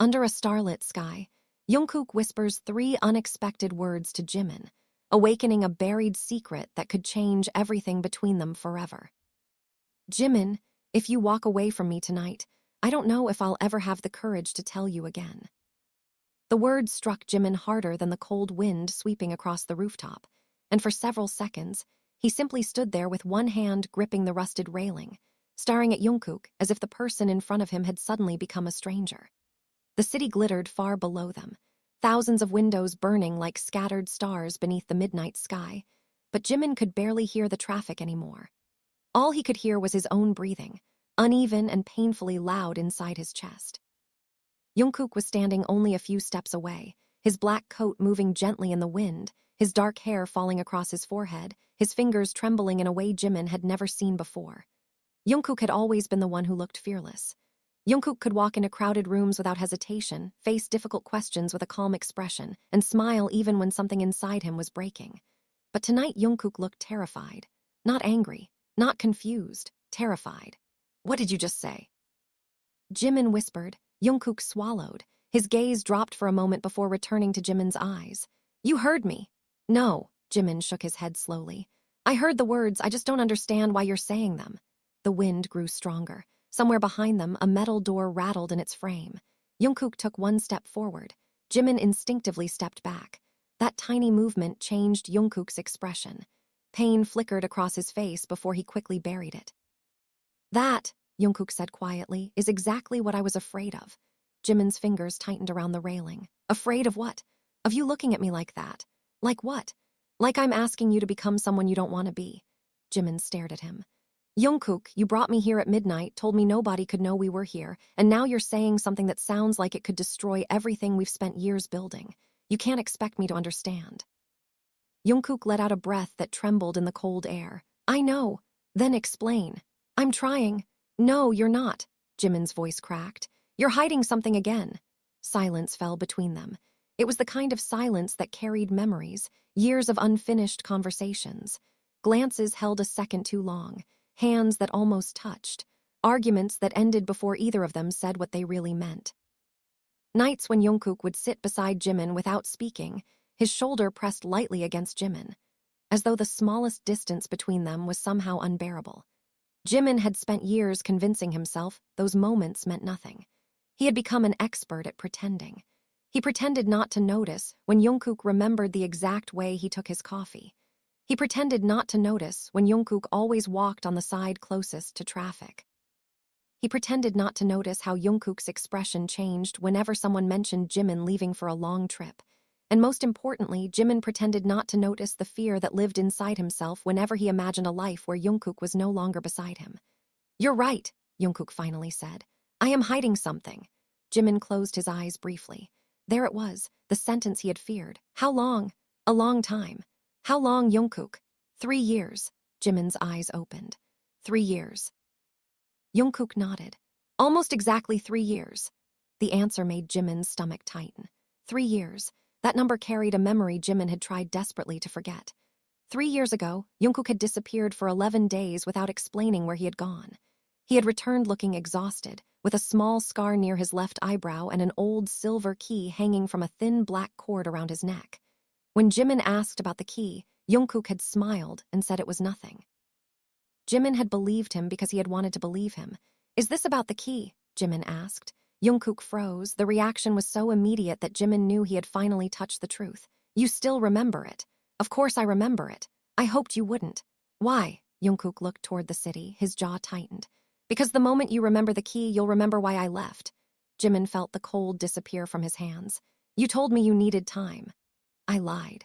Under a starlit sky, Jungkook whispers 3 unexpected words to Jimin, awakening a buried secret that could change everything between them forever. Jimin, if you walk away from me tonight, I don't know if I'll ever have the courage to tell you again. The words struck Jimin harder than the cold wind sweeping across the rooftop, and for several seconds, he simply stood there with one hand gripping the rusted railing, staring at Jungkook as if the person in front of him had suddenly become a stranger. The city glittered far below them, thousands of windows burning like scattered stars beneath the midnight sky, but Jimin could barely hear the traffic anymore. All he could hear was his own breathing, uneven and painfully loud inside his chest. Jungkook was standing only a few steps away, his black coat moving gently in the wind, his dark hair falling across his forehead, his fingers trembling in a way Jimin had never seen before. Jungkook had always been the one who looked fearless. Jungkook could walk into crowded rooms without hesitation, face difficult questions with a calm expression, and smile even when something inside him was breaking. But tonight Jungkook looked terrified. Not angry, not confused, terrified. "What did you just say?" Jimin whispered. Jungkook swallowed. His gaze dropped for a moment before returning to Jimin's eyes. "You heard me." "No," Jimin shook his head slowly. "I heard the words, I just don't understand why you're saying them." The wind grew stronger. Somewhere behind them, a metal door rattled in its frame. Jungkook took one step forward. Jimin instinctively stepped back. That tiny movement changed Jungkook's expression. Pain flickered across his face before he quickly buried it. "That," Jungkook said quietly, "is exactly what I was afraid of." Jimin's fingers tightened around the railing. "Afraid of what?" "Of you looking at me like that." "Like what?" "Like I'm asking you to become someone you don't want to be." Jimin stared at him. "Jungkook, you brought me here at midnight, told me nobody could know we were here, and now you're saying something that sounds like it could destroy everything we've spent years building. You can't expect me to understand." Jungkook let out a breath that trembled in the cold air. "I know. Then explain." "I'm trying." "No, you're not," Jimin's voice cracked. "You're hiding something again." Silence fell between them. It was the kind of silence that carried memories, years of unfinished conversations. Glances held a second too long, hands that almost touched, arguments that ended before either of them said what they really meant. Nights when Jungkook would sit beside Jimin without speaking, his shoulder pressed lightly against Jimin, as though the smallest distance between them was somehow unbearable. Jimin had spent years convincing himself those moments meant nothing. He had become an expert at pretending. He pretended not to notice when Jungkook remembered the exact way he took his coffee. He pretended not to notice when Jungkook always walked on the side closest to traffic. He pretended not to notice how Jungkook's expression changed whenever someone mentioned Jimin leaving for a long trip. And most importantly, Jimin pretended not to notice the fear that lived inside himself whenever he imagined a life where Jungkook was no longer beside him. "You're right," Jungkook finally said. "I am hiding something." Jimin closed his eyes briefly. There it was, the sentence he had feared. "How long?" "A long time." "How long, Jungkook?" 3 years. Jimin's eyes opened. 3 years. Jungkook nodded. "Almost exactly 3 years." The answer made Jimin's stomach tighten. 3 years. That number carried a memory Jimin had tried desperately to forget. 3 years ago, Jungkook had disappeared for 11 days without explaining where he had gone. He had returned looking exhausted, with a small scar near his left eyebrow and an old silver key hanging from a thin black cord around his neck. When Jimin asked about the key, Jungkook had smiled and said it was nothing. Jimin had believed him because he had wanted to believe him. "Is this about the key?" Jimin asked. Jungkook froze. The reaction was so immediate that Jimin knew he had finally touched the truth. "You still remember it." "Of course I remember it. I hoped you wouldn't." "Why?" Jungkook looked toward the city, his jaw tightened. "Because the moment you remember the key, you'll remember why I left." Jimin felt the cold disappear from his hands. "You told me you needed time." "I lied."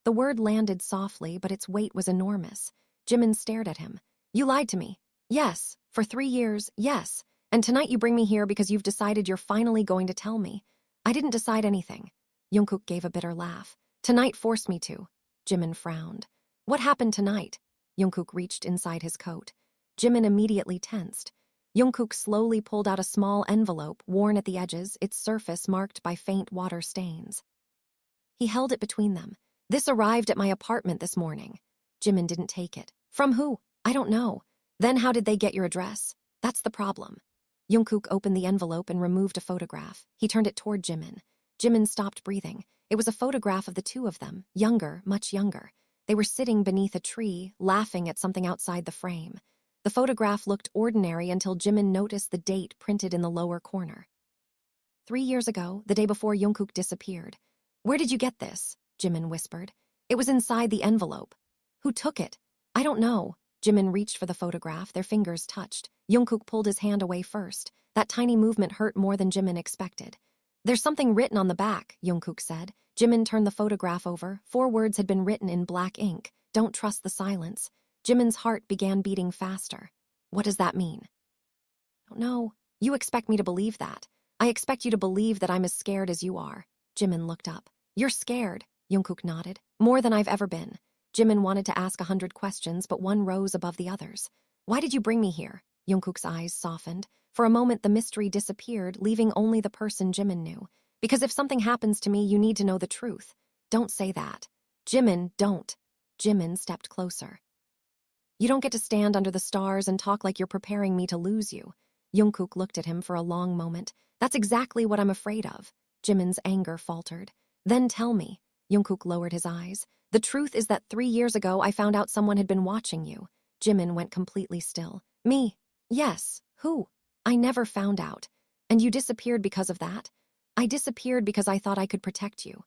The word landed softly, but its weight was enormous. Jimin stared at him. "You lied to me." "Yes. For 3 years, yes. And tonight you bring me here because you've decided you're finally going to tell me." "I didn't decide anything." Jungkook gave a bitter laugh. "Tonight forced me to." Jimin frowned. "What happened tonight?" Jungkook reached inside his coat. Jimin immediately tensed. Jungkook slowly pulled out a small envelope, worn at the edges, its surface marked by faint water stains. He held it between them. "This arrived at my apartment this morning." Jimin didn't take it. "From who?" "I don't know." "Then how did they get your address?" "That's the problem." Jungkook opened the envelope and removed a photograph. He turned it toward Jimin. Jimin stopped breathing. It was a photograph of the two of them, younger, much younger. They were sitting beneath a tree, laughing at something outside the frame. The photograph looked ordinary until Jimin noticed the date printed in the lower corner. 3 years ago, the day before Jungkook disappeared. "Where did you get this?" Jimin whispered. "It was inside the envelope." "Who took it?" "I don't know." Jimin reached for the photograph, their fingers touched. Jungkook pulled his hand away first. That tiny movement hurt more than Jimin expected. "There's something written on the back," Jungkook said. Jimin turned the photograph over. 4 words had been written in black ink. "Don't trust the silence." Jimin's heart began beating faster. "What does that mean?" "I don't know. You expect me to believe that. I expect you to believe that I'm as scared as you are." Jimin looked up. "You're scared," Jungkook nodded. "More than I've ever been." Jimin wanted to ask 100 questions, but one rose above the others. "Why did you bring me here?" Jungkook's eyes softened. For a moment, the mystery disappeared, leaving only the person Jimin knew. "Because if something happens to me, you need to know the truth." "Don't say that." "Jimin, don't." Jimin stepped closer. "You don't get to stand under the stars and talk like you're preparing me to lose you." Jungkook looked at him for a long moment. "That's exactly what I'm afraid of." Jimin's anger faltered. "Then tell me." Jungkook lowered his eyes. "The truth is that 3 years ago I found out someone had been watching you." Jimin went completely still. "Me?" "Yes. Who?" "I never found out." "And you disappeared because of that?" "I disappeared because I thought I could protect you."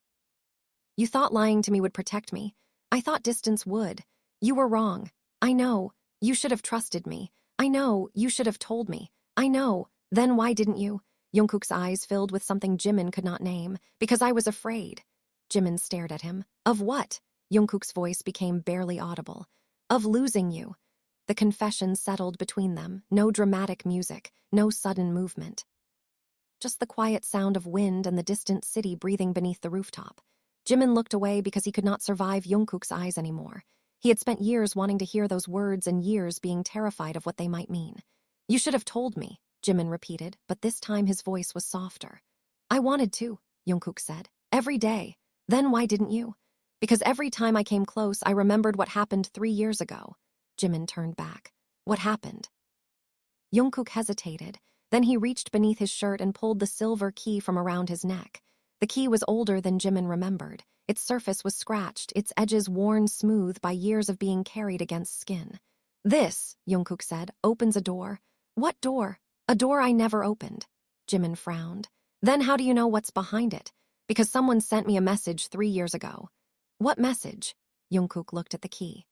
"You thought lying to me would protect me. I thought distance would." "You were wrong." "I know. You should have trusted me." "I know. You should have told me." "I know. Then why didn't you?" Jungkook's eyes filled with something Jimin could not name. "Because I was afraid." Jimin stared at him. "Of what?" Jungkook's voice became barely audible. "Of losing you." The confession settled between them. No dramatic music, no sudden movement. Just the quiet sound of wind and the distant city breathing beneath the rooftop. Jimin looked away because he could not survive Jungkook's eyes anymore. He had spent years wanting to hear those words and years being terrified of what they might mean. "You should have told me," Jimin repeated, but this time his voice was softer. "I wanted to," Jungkook said. "Every day." "Then why didn't you?" "Because every time I came close, I remembered what happened 3 years ago." Jimin turned back. "What happened?" Jungkook hesitated. Then he reached beneath his shirt and pulled the silver key from around his neck. The key was older than Jimin remembered. Its surface was scratched, its edges worn smooth by years of being carried against skin. "This," Jungkook said, "opens a door." "What door?" "A door I never opened." Jimin frowned. "Then how do you know what's behind it?" "Because someone sent me a message 3 years ago." "What message?" Jungkook looked at the key.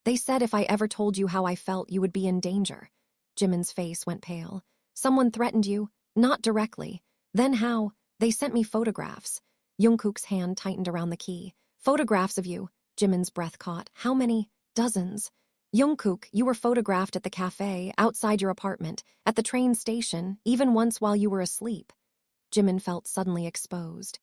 "They said if I ever told you how I felt, you would be in danger." Jimin's face went pale. "Someone threatened you?" "Not directly." "Then how?" "They sent me photographs." Jungkook's hand tightened around the key. "Photographs of you." Jimin's breath caught. "How many?" "Dozens." "Jungkook, you were photographed at the cafe, outside your apartment, at the train station, even once while you were asleep." Jimin felt suddenly exposed.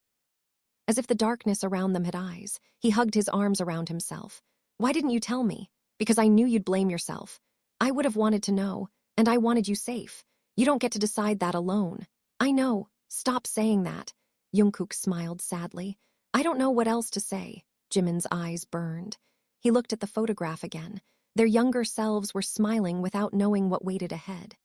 As if the darkness around them had eyes, he hugged his arms around himself. "Why didn't you tell me?" "Because I knew you'd blame yourself." "I would have wanted to know, and I wanted you safe. You don't get to decide that alone." "I know. Stop saying that." Jungkook smiled sadly. "I don't know what else to say." Jimin's eyes burned. He looked at the photograph again. Their younger selves were smiling without knowing what waited ahead.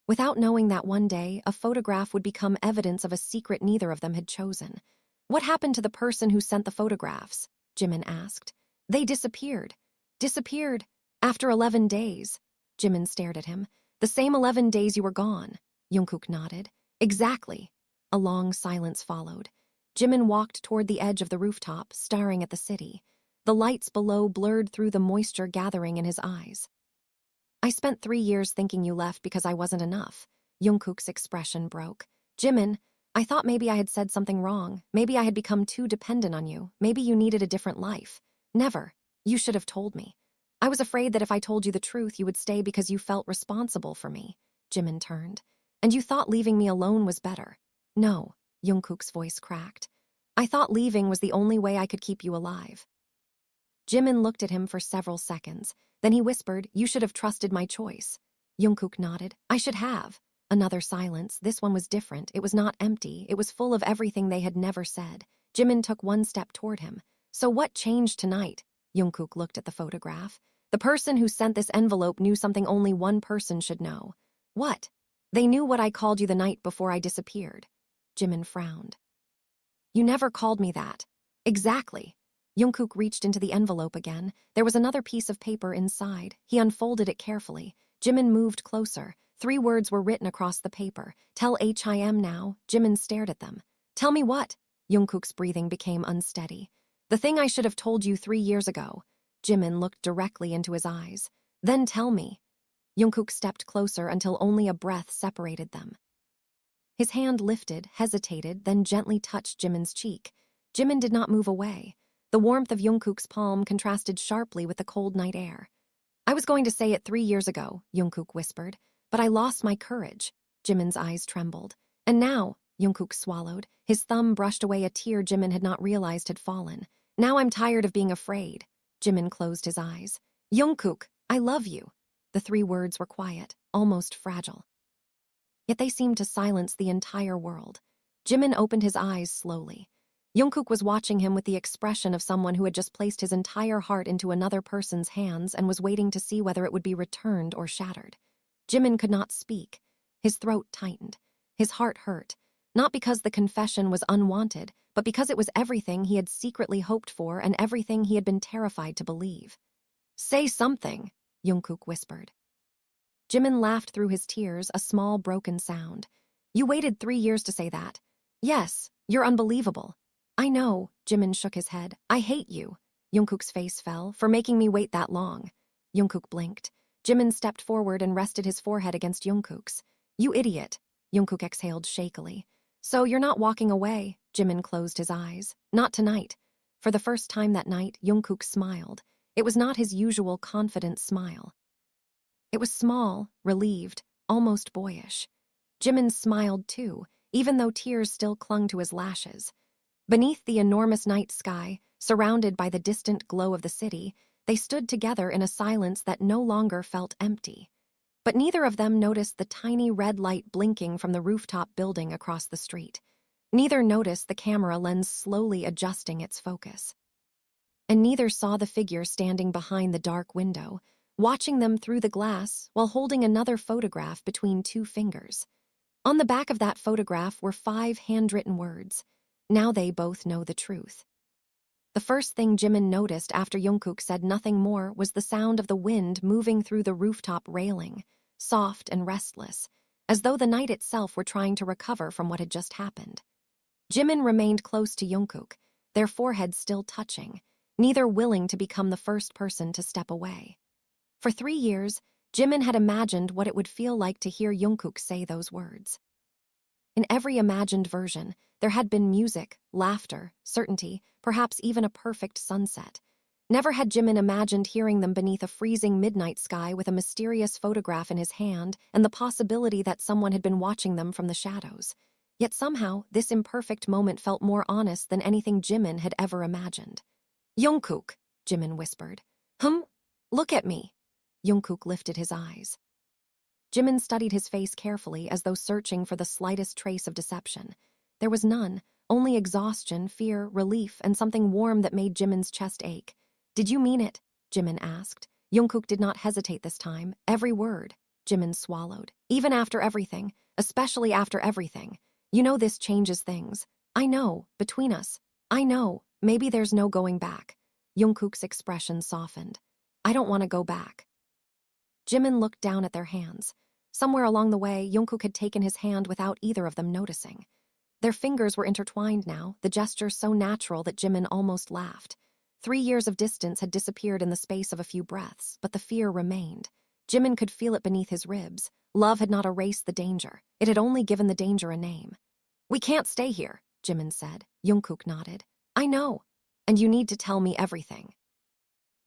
Without knowing that one day, a photograph would become evidence of a secret neither of them had chosen. "What happened to the person who sent the photographs?" Jimin asked. "They disappeared." "Disappeared? After 11 days." Jimin stared at him. "The same 11 days you were gone." Jungkook nodded. "Exactly." A long silence followed. Jimin walked toward the edge of the rooftop, staring at the city. The lights below blurred through the moisture gathering in his eyes. "I spent 3 years thinking you left because I wasn't enough." Jungkook's expression broke. "Jimin, I thought maybe I had said something wrong. Maybe I had become too dependent on you. Maybe you needed a different life." "Never. You should have told me." "I was afraid that if I told you the truth, you would stay because you felt responsible for me." Jimin turned. "And you thought leaving me alone was better." "No." Jungkook's voice cracked. "I thought leaving was the only way I could keep you alive." Jimin looked at him for several seconds. Then he whispered, "You should have trusted my choice." Jungkook nodded. "I should have." Another silence. This one was different. It was not empty. It was full of everything they had never said. Jimin took one step toward him. "So what changed tonight?" Jungkook looked at the photograph. "The person who sent this envelope knew something only one person should know." "What?" They knew what I called you the night before I disappeared. Jimin frowned. You never called me that. Exactly. Jungkook reached into the envelope again. There was another piece of paper inside. He unfolded it carefully. Jimin moved closer. 3 words were written across the paper. Tell HIM now. Jimin stared at them. Tell me what? Jungkook's breathing became unsteady. The thing I should have told you 3 years ago. Jimin looked directly into his eyes. Then tell me. Jungkook stepped closer until only a breath separated them. His hand lifted, hesitated, then gently touched Jimin's cheek. Jimin did not move away. The warmth of Jungkook's palm contrasted sharply with the cold night air. I was going to say it 3 years ago, Jungkook whispered, but I lost my courage. Jimin's eyes trembled. And now, Jungkook swallowed. His thumb brushed away a tear Jimin had not realized had fallen. Now I'm tired of being afraid. Jimin closed his eyes. Jungkook, I love you. The 3 words were quiet, almost fragile. Yet they seemed to silence the entire world. Jimin opened his eyes slowly. Jungkook was watching him with the expression of someone who had just placed his entire heart into another person's hands and was waiting to see whether it would be returned or shattered. Jimin could not speak. His throat tightened. His heart hurt, not because the confession was unwanted, but because it was everything he had secretly hoped for and everything he had been terrified to believe. Say something, Jungkook whispered. Jimin laughed through his tears, a small broken sound. You waited 3 years to say that. Yes, you're unbelievable. I know, Jimin shook his head. I hate you. Jungkook's face fell, for making me wait that long. Jungkook blinked. Jimin stepped forward and rested his forehead against Jungkook's. You idiot. Jungkook exhaled shakily. So you're not walking away? Jimin closed his eyes. Not tonight. For the first time that night, Jungkook smiled. It was not his usual confident smile. It was small, relieved, almost boyish. Jimin smiled too, even though tears still clung to his lashes. Beneath the enormous night sky, surrounded by the distant glow of the city, they stood together in a silence that no longer felt empty. But neither of them noticed the tiny red light blinking from the rooftop building across the street. Neither noticed the camera lens slowly adjusting its focus. And neither saw the figure standing behind the dark window, watching them through the glass while holding another photograph between 2 fingers. On the back of that photograph were 5 handwritten words. Now they both know the truth. The first thing Jimin noticed after Jungkook said nothing more was the sound of the wind moving through the rooftop railing, soft and restless, as though the night itself were trying to recover from what had just happened. Jimin remained close to Jungkook, their foreheads still touching, neither willing to become the first person to step away. For 3 years, Jimin had imagined what it would feel like to hear Jungkook say those words. In every imagined version, there had been music, laughter, certainty, perhaps even a perfect sunset. Never had Jimin imagined hearing them beneath a freezing midnight sky with a mysterious photograph in his hand and the possibility that someone had been watching them from the shadows. Yet somehow, this imperfect moment felt more honest than anything Jimin had ever imagined. Jungkook, Jimin whispered. Look at me. Jungkook lifted his eyes. Jimin studied his face carefully as though searching for the slightest trace of deception. There was none, only exhaustion, fear, relief, and something warm that made Jimin's chest ache. Did you mean it? Jimin asked. Jungkook did not hesitate this time. Every word. Jimin swallowed. Even after everything, especially after everything. You know this changes things. I know, between us. I know, maybe there's no going back. Jungkook's expression softened. I don't want to go back. Jimin looked down at their hands. Somewhere along the way, Jungkook had taken his hand without either of them noticing. Their fingers were intertwined now, the gesture so natural that Jimin almost laughed. 3 years of distance had disappeared in the space of a few breaths, but the fear remained. Jimin could feel it beneath his ribs. Love had not erased the danger. It had only given the danger a name. We can't stay here, Jimin said. Jungkook nodded. I know. And you need to tell me everything.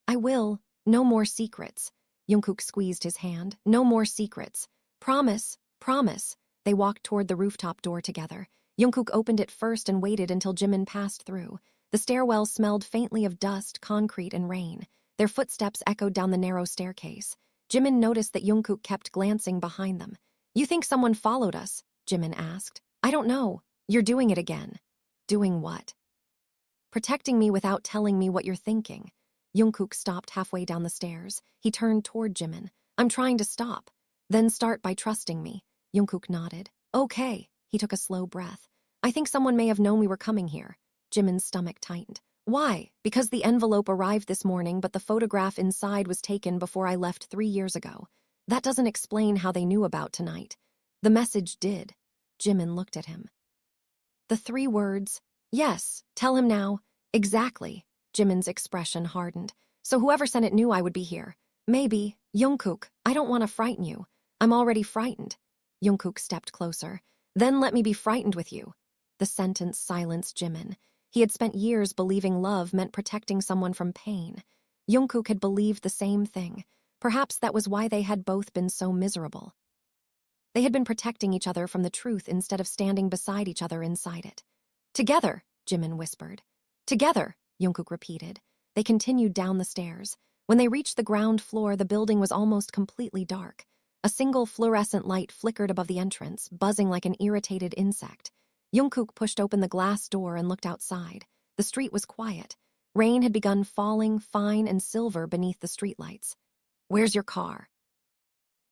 I will. No more secrets. Jungkook squeezed his hand. No more secrets. Promise, promise. They walked toward the rooftop door together. Jungkook opened it first and waited until Jimin passed through. The stairwell smelled faintly of dust, concrete, and rain. Their footsteps echoed down the narrow staircase. Jimin noticed that Jungkook kept glancing behind them. You think someone followed us? Jimin asked. I don't know. You're doing it again. Doing what? Protecting me without telling me what you're thinking. Jungkook stopped halfway down the stairs. He turned toward Jimin. I'm trying to stop. Then start by trusting me. Jungkook nodded. Okay. He took a slow breath. I think someone may have known we were coming here. Jimin's stomach tightened. Why? Because the envelope arrived this morning, but the photograph inside was taken before I left 3 years ago. That doesn't explain how they knew about tonight. The message did. Jimin looked at him. The 3 words, yes, tell him now. Exactly. Jimin's expression hardened. So whoever sent it knew I would be here. Maybe. Jungkook, I don't want to frighten you. I'm already frightened. Jungkook stepped closer. Then let me be frightened with you. The sentence silenced Jimin. He had spent years believing love meant protecting someone from pain. Jungkook had believed the same thing. Perhaps that was why they had both been so miserable. They had been protecting each other from the truth instead of standing beside each other inside it. Together, Jimin whispered. Together, Jungkook repeated. They continued down the stairs. When they reached the ground floor, the building was almost completely dark. A single fluorescent light flickered above the entrance, buzzing like an irritated insect. Jungkook pushed open the glass door and looked outside. The street was quiet. Rain had begun falling, fine and silver beneath the streetlights. Where's your car?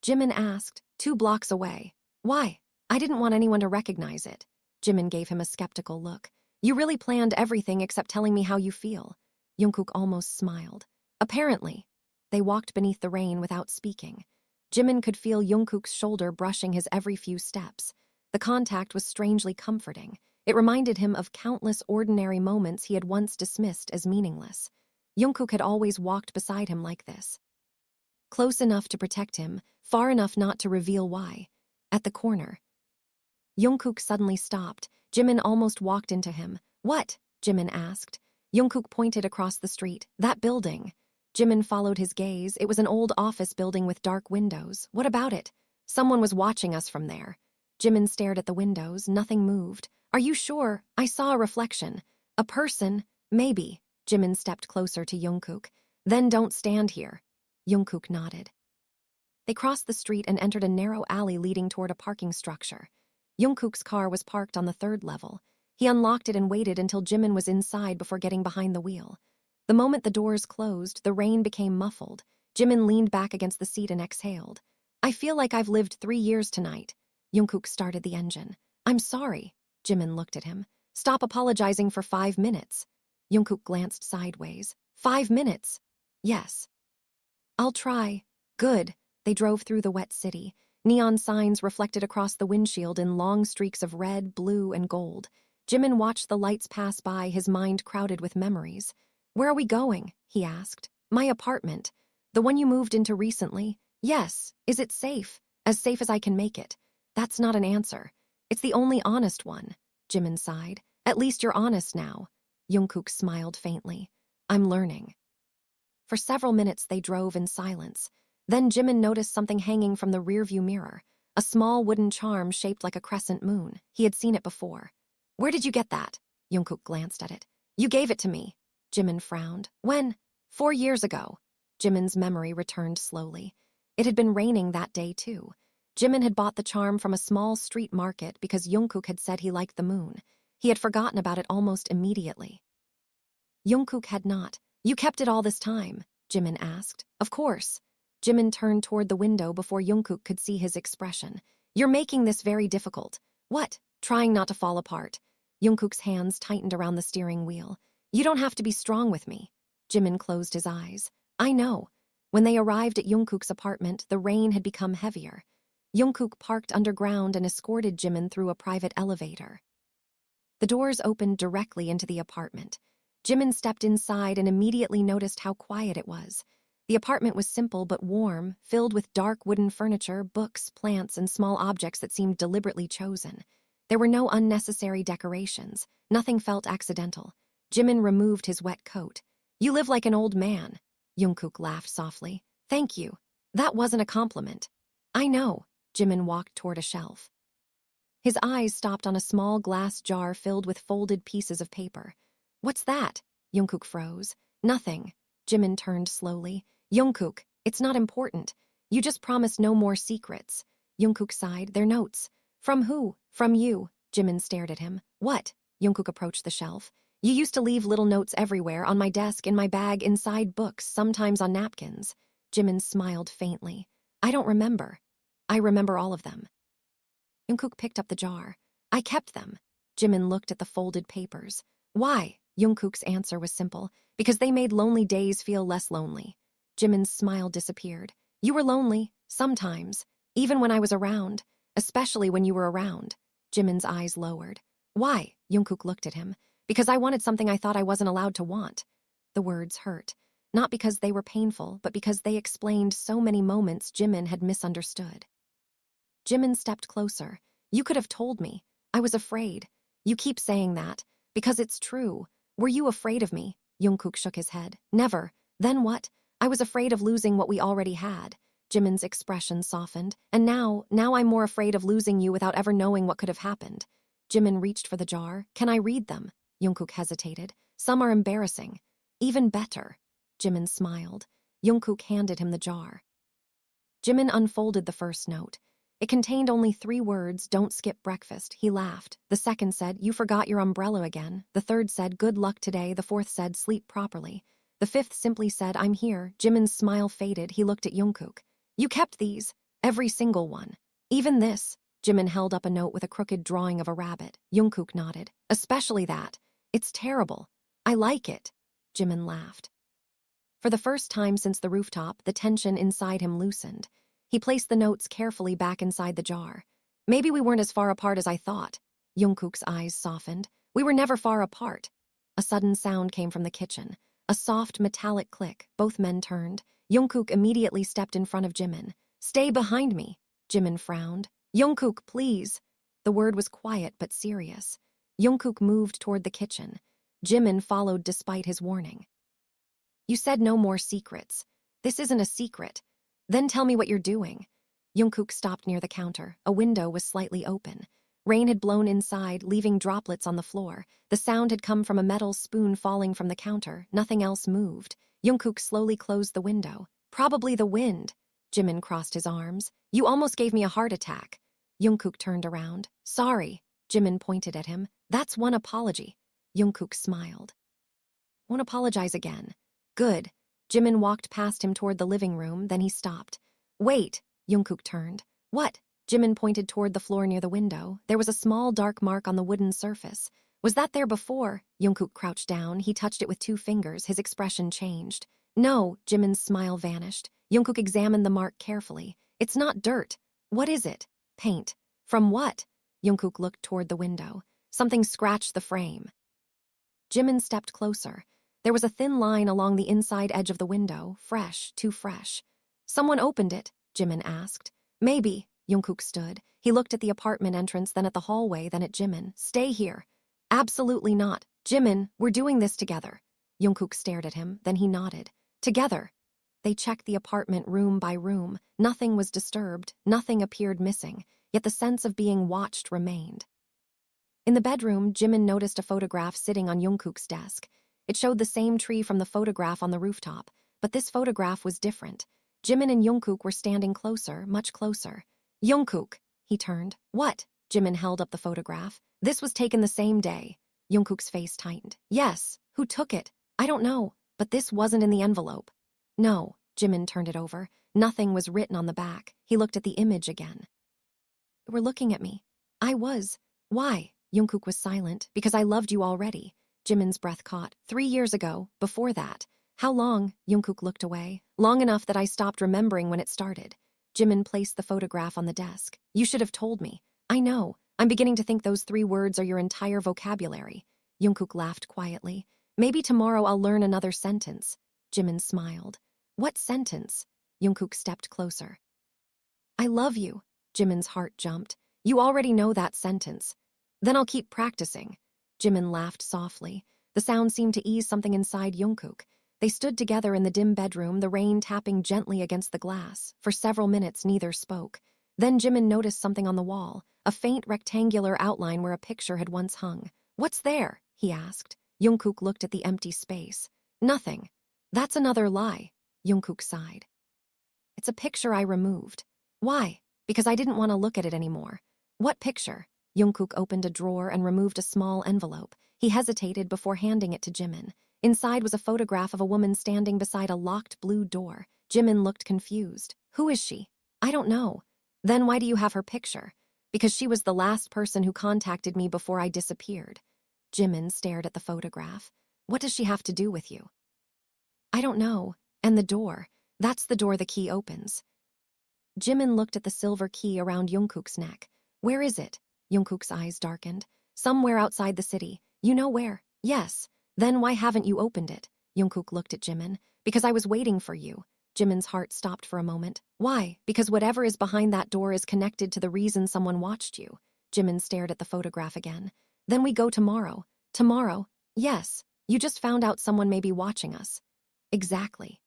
Jimin asked, 2 blocks away. Why? I didn't want anyone to recognize it. Jimin gave him a skeptical look. You really planned everything except telling me how you feel. Jungkook almost smiled. Apparently. They walked beneath the rain without speaking. Jimin could feel Jungkook's shoulder brushing his every few steps. The contact was strangely comforting. It reminded him of countless ordinary moments he had once dismissed as meaningless. Jungkook had always walked beside him like this. Close enough to protect him, far enough not to reveal why. At the corner. Jungkook suddenly stopped. Jimin almost walked into him. What? Jimin asked. Jungkook pointed across the street. That building. Jimin followed his gaze. It was an old office building with dark windows. What about it? Someone was watching us from there. Jimin stared at the windows. Nothing moved. Are you sure? I saw a reflection. A person? Maybe. Jimin stepped closer to Jungkook. Then don't stand here. Jungkook nodded. They crossed the street and entered a narrow alley leading toward a parking structure. Jungkook's car was parked on the 3rd level. He unlocked it and waited until Jimin was inside before getting behind the wheel. The moment the doors closed, the rain became muffled. Jimin leaned back against the seat and exhaled. I feel like I've lived 3 years tonight. Jungkook started the engine. I'm sorry. Jimin looked at him. Stop apologizing for 5 minutes. Jungkook glanced sideways. 5 minutes? Yes. I'll try. Good. They drove through the wet city. Neon signs reflected across the windshield in long streaks of red, blue, and gold. Jimin watched the lights pass by, his mind crowded with memories. Where are we going? He asked. My apartment. The one you moved into recently? Yes. Is it safe? As safe as I can make it. That's not an answer. It's the only honest one. Jimin sighed. At least you're honest now. Jungkook smiled faintly. I'm learning. For several minutes they drove in silence. Then Jimin noticed something hanging from the rearview mirror. A small wooden charm shaped like a crescent moon. He had seen it before. Where did you get that? Jungkook glanced at it. You gave it to me. Jimin frowned. When? 4 years ago. Jimin's memory returned slowly. It had been raining that day too. Jimin had bought the charm from a small street market because Jungkook had said he liked the moon. He had forgotten about it almost immediately. Jungkook had not. You kept it all this time? Jimin asked. Of course. Jimin turned toward the window before Jungkook could see his expression. You're making this very difficult. What? Trying not to fall apart. Jungkook's hands tightened around the steering wheel. You don't have to be strong with me. Jimin closed his eyes. I know. When they arrived at Jungkook's apartment, the rain had become heavier. Jungkook parked underground and escorted Jimin through a private elevator. The doors opened directly into the apartment. Jimin stepped inside and immediately noticed how quiet it was. The apartment was simple but warm, filled with dark wooden furniture, books, plants, and small objects that seemed deliberately chosen. There were no unnecessary decorations. Nothing felt accidental. Jimin removed his wet coat. You live like an old man. Jungkook laughed softly. Thank you. That wasn't a compliment. I know. Jimin walked toward a shelf. His eyes stopped on a small glass jar filled with folded pieces of paper. What's that? Jungkook froze. Nothing. Jimin turned slowly. Jungkook, it's not important. You just promised no more secrets. Jungkook sighed. They're notes. From who? From you. Jimin stared at him. What? Jungkook approached the shelf. You used to leave little notes everywhere, on my desk, in my bag, inside books, sometimes on napkins. Jimin smiled faintly. I don't remember. I remember all of them. Jungkook picked up the jar. I kept them. Jimin looked at the folded papers. Why? Jungkook's answer was simple. Because they made lonely days feel less lonely. Jimin's smile disappeared. You were lonely, sometimes, even when I was around, especially when you were around. Jimin's eyes lowered. Why? Jungkook looked at him. Because I wanted something I thought I wasn't allowed to want. The words hurt. Not because they were painful, but because they explained so many moments Jimin had misunderstood. Jimin stepped closer. You could have told me. I was afraid. You keep saying that. Because it's true. Were you afraid of me? Jungkook shook his head. Never. Then what? I was afraid of losing what we already had. Jimin's expression softened. And now I'm more afraid of losing you without ever knowing what could have happened. Jimin reached for the jar. Can I read them? Jungkook hesitated. Some are embarrassing. Even better. Jimin smiled. Jungkook handed him the jar. Jimin unfolded the first note. It contained only 3 words, don't skip breakfast. He laughed. The second said, you forgot your umbrella again. The third said, good luck today. The fourth said, sleep properly. The fifth simply said, I'm here. Jimin's smile faded. He looked at Jungkook. You kept these. Every single one. Even this. Jimin held up a note with a crooked drawing of a rabbit. Jungkook nodded. Especially that. It's terrible. I like it. Jimin laughed. For the first time since the rooftop, the tension inside him loosened. He placed the notes carefully back inside the jar. Maybe we weren't as far apart as I thought. Jungkook's eyes softened. We were never far apart. A sudden sound came from the kitchen. A soft, metallic click. Both men turned. Jungkook immediately stepped in front of Jimin. Stay behind me. Jimin frowned. Jungkook, please. The word was quiet but serious. Jungkook moved toward the kitchen. Jimin followed despite his warning. You said no more secrets. This isn't a secret. Then tell me what you're doing. Jungkook stopped near the counter. A window was slightly open. Rain had blown inside, leaving droplets on the floor. The sound had come from a metal spoon falling from the counter. Nothing else moved. Jungkook slowly closed the window. Probably the wind. Jimin crossed his arms. You almost gave me a heart attack. Jungkook turned around. Sorry. Jimin pointed at him. That's one apology. Jungkook smiled. Won't apologize again. Good. Jimin walked past him toward the living room, then he stopped. Wait. Jungkook turned. What? Jimin pointed toward the floor near the window. There was a small dark mark on the wooden surface. Was that there before? Jungkook crouched down. He touched it with 2 fingers. His expression changed. No. Jimin's smile vanished. Jungkook examined the mark carefully. It's not dirt. What is it? Paint. From what? Jungkook looked toward the window. Something scratched the frame. Jimin stepped closer. There was a thin line along the inside edge of the window, fresh, too fresh. Someone opened it, Jimin asked. Maybe. Jungkook stood. He looked at the apartment entrance, then at the hallway, then at Jimin. Stay here. Absolutely not. Jimin, we're doing this together. Jungkook stared at him, then he nodded. Together. They checked the apartment room by room. Nothing was disturbed, nothing appeared missing, yet the sense of being watched remained. In the bedroom, Jimin noticed a photograph sitting on Jungkook's desk. It showed the same tree from the photograph on the rooftop, but this photograph was different. Jimin and Jungkook were standing closer, much closer. Jungkook, he turned. What? Jimin held up the photograph. This was taken the same day. Jungkook's face tightened. Yes. Who took it? I don't know, but this wasn't in the envelope. No. Jimin turned it over. Nothing was written on the back. He looked at the image again. You were looking at me. I was. Why? Jungkook was silent. Because I loved you already. Jimin's breath caught. 3 years ago, before that. How long? Jungkook looked away. Long enough that I stopped remembering when it started. Jimin placed the photograph on the desk. You should have told me. I know. I'm beginning to think those 3 words are your entire vocabulary. Jungkook laughed quietly. Maybe tomorrow I'll learn another sentence. Jimin smiled. What sentence? Jungkook stepped closer. I love you. Jimin's heart jumped. You already know that sentence. Then I'll keep practicing. Jimin laughed softly. The sound seemed to ease something inside Jungkook. They stood together in the dim bedroom, the rain tapping gently against the glass. For several minutes, neither spoke. Then Jimin noticed something on the wall, a faint rectangular outline where a picture had once hung. What's there? He asked. Jungkook looked at the empty space. Nothing. That's another lie. Jungkook sighed. It's a picture I removed. Why? Because I didn't want to look at it anymore. What picture? Jungkook opened a drawer and removed a small envelope. He hesitated before handing it to Jimin. Inside was a photograph of a woman standing beside a locked blue door. Jimin looked confused. Who is she? I don't know. Then why do you have her picture? Because she was the last person who contacted me before I disappeared. Jimin stared at the photograph. What does she have to do with you? I don't know. And the door. That's the door the key opens. Jimin looked at the silver key around Jungkook's neck. Where is it? Jungkook's eyes darkened. Somewhere outside the city. You know where? Yes. Then why haven't you opened it? Jungkook looked at Jimin. Because I was waiting for you. Jimin's heart stopped for a moment. Why? Because whatever is behind that door is connected to the reason someone watched you. Jimin stared at the photograph again. Then we go tomorrow. Tomorrow? Yes. You just found out someone may be watching us. Exactly.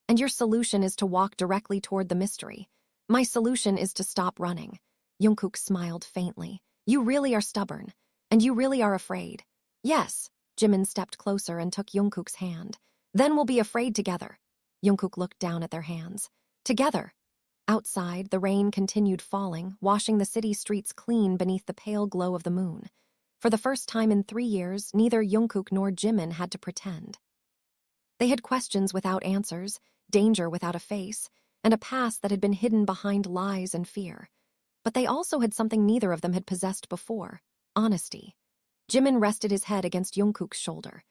And your solution is to walk directly toward the mystery. My solution is to stop running. Jungkook smiled faintly. You really are stubborn. And you really are afraid. Yes. Jimin stepped closer and took Jungkook's hand. Then we'll be afraid together. Jungkook looked down at their hands. Together. Outside, the rain continued falling, washing the city streets clean beneath the pale glow of the moon. For the first time in 3 years, neither Jungkook nor Jimin had to pretend. They had questions without answers, danger without a face, and a past that had been hidden behind lies and fear. But they also had something neither of them had possessed before: honesty. Jimin rested his head against Jungkook's shoulder.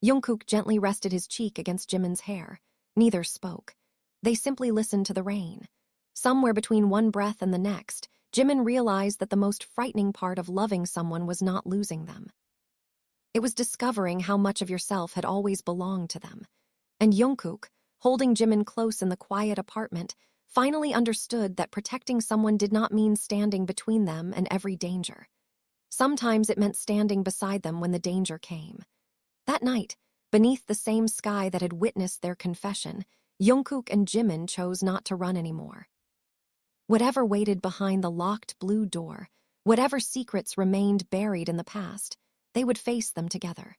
Jungkook gently rested his cheek against Jimin's hair. Neither spoke. They simply listened to the rain. Somewhere between one breath and the next, Jimin realized that the most frightening part of loving someone was not losing them. It was discovering how much of yourself had always belonged to them. And Jungkook, holding Jimin close in the quiet apartment, finally understood that protecting someone did not mean standing between them and every danger. Sometimes it meant standing beside them when the danger came. That night, beneath the same sky that had witnessed their confession, Jungkook and Jimin chose not to run anymore. Whatever waited behind the locked blue door, whatever secrets remained buried in the past, they would face them together.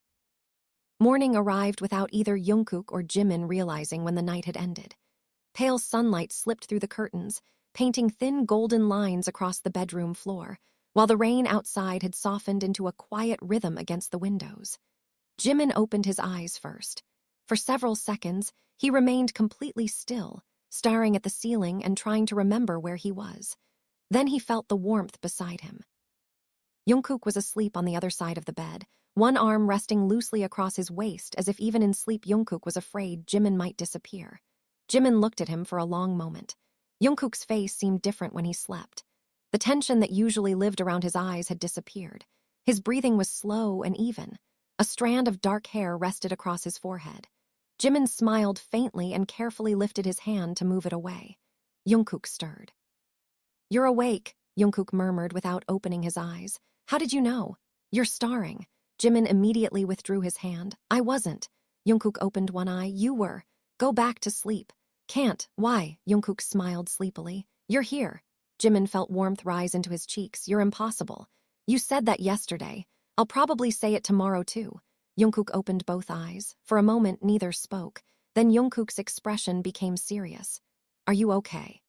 Morning arrived without either Jungkook or Jimin realizing when the night had ended. Pale sunlight slipped through the curtains, painting thin golden lines across the bedroom floor, while the rain outside had softened into a quiet rhythm against the windows. Jimin opened his eyes first. For several seconds, he remained completely still, staring at the ceiling and trying to remember where he was. Then he felt the warmth beside him. Jungkook was asleep on the other side of the bed, one arm resting loosely across his waist as if even in sleep Jungkook was afraid Jimin might disappear. Jimin looked at him for a long moment. Jungkook's face seemed different when he slept. The tension that usually lived around his eyes had disappeared. His breathing was slow and even. A strand of dark hair rested across his forehead. Jimin smiled faintly and carefully lifted his hand to move it away. Jungkook stirred. You're awake, Jungkook murmured without opening his eyes. How did you know? You're starring. Jimin immediately withdrew his hand. I wasn't. Jungkook opened one eye. You were. Go back to sleep. Can't. Why? Jungkook smiled sleepily. You're here. Jimin felt warmth rise into his cheeks. You're impossible. You said that yesterday. I'll probably say it tomorrow too. Jungkook opened both eyes. For a moment, neither spoke. Then Jungkook's expression became serious. Are you okay?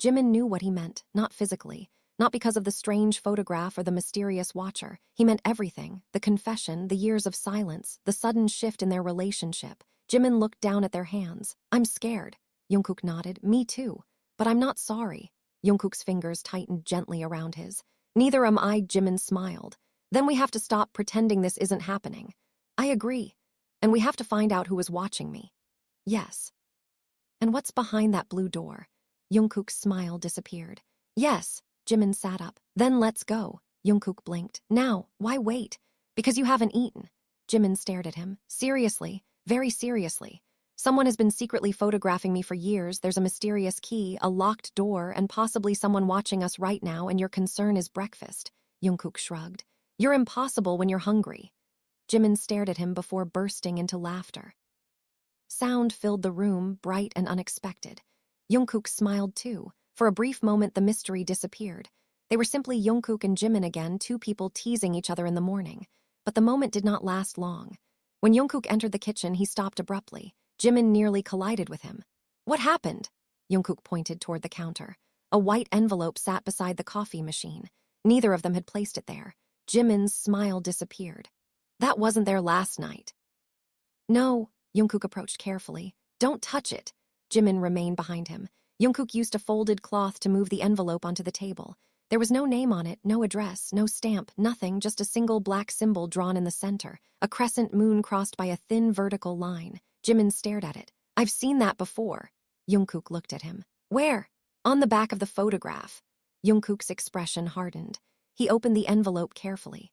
Jimin knew what he meant, not physically. Not because of the strange photograph or the mysterious watcher. He meant everything: the confession, the years of silence, the sudden shift in their relationship. Jimin looked down at their hands. I'm scared. Jungkook nodded. Me too. But I'm not sorry. Jungkook's fingers tightened gently around his. Neither am I, Jimin smiled. Then we have to stop pretending this isn't happening. I agree. And we have to find out who is watching me. Yes. And what's behind that blue door? Jungkook's smile disappeared. Yes. Jimin sat up. Then let's go. Jungkook blinked. Now, why wait? Because you haven't eaten. Jimin stared at him. Seriously, very seriously. Someone has been secretly photographing me for years. There's a mysterious key, a locked door, and possibly someone watching us right now, and your concern is breakfast. Jungkook shrugged. You're impossible when you're hungry. Jimin stared at him before bursting into laughter. Sound filled the room, bright and unexpected. Jungkook smiled too. For a brief moment, the mystery disappeared. They were simply Jungkook and Jimin again, two people teasing each other in the morning. But the moment did not last long. When Jungkook entered the kitchen, he stopped abruptly. Jimin nearly collided with him. What happened? Jungkook pointed toward the counter. A white envelope sat beside the coffee machine. Neither of them had placed it there. Jimin's smile disappeared. That wasn't there last night. No, Jungkook approached carefully. Don't touch it. Jimin remained behind him. Jungkook used a folded cloth to move the envelope onto the table. There was no name on it, no address, no stamp, nothing, just a single black symbol drawn in the center, a crescent moon crossed by a thin vertical line. Jimin stared at it. I've seen that before. Jungkook looked at him. Where? On the back of the photograph. Jungkook's expression hardened. He opened the envelope carefully.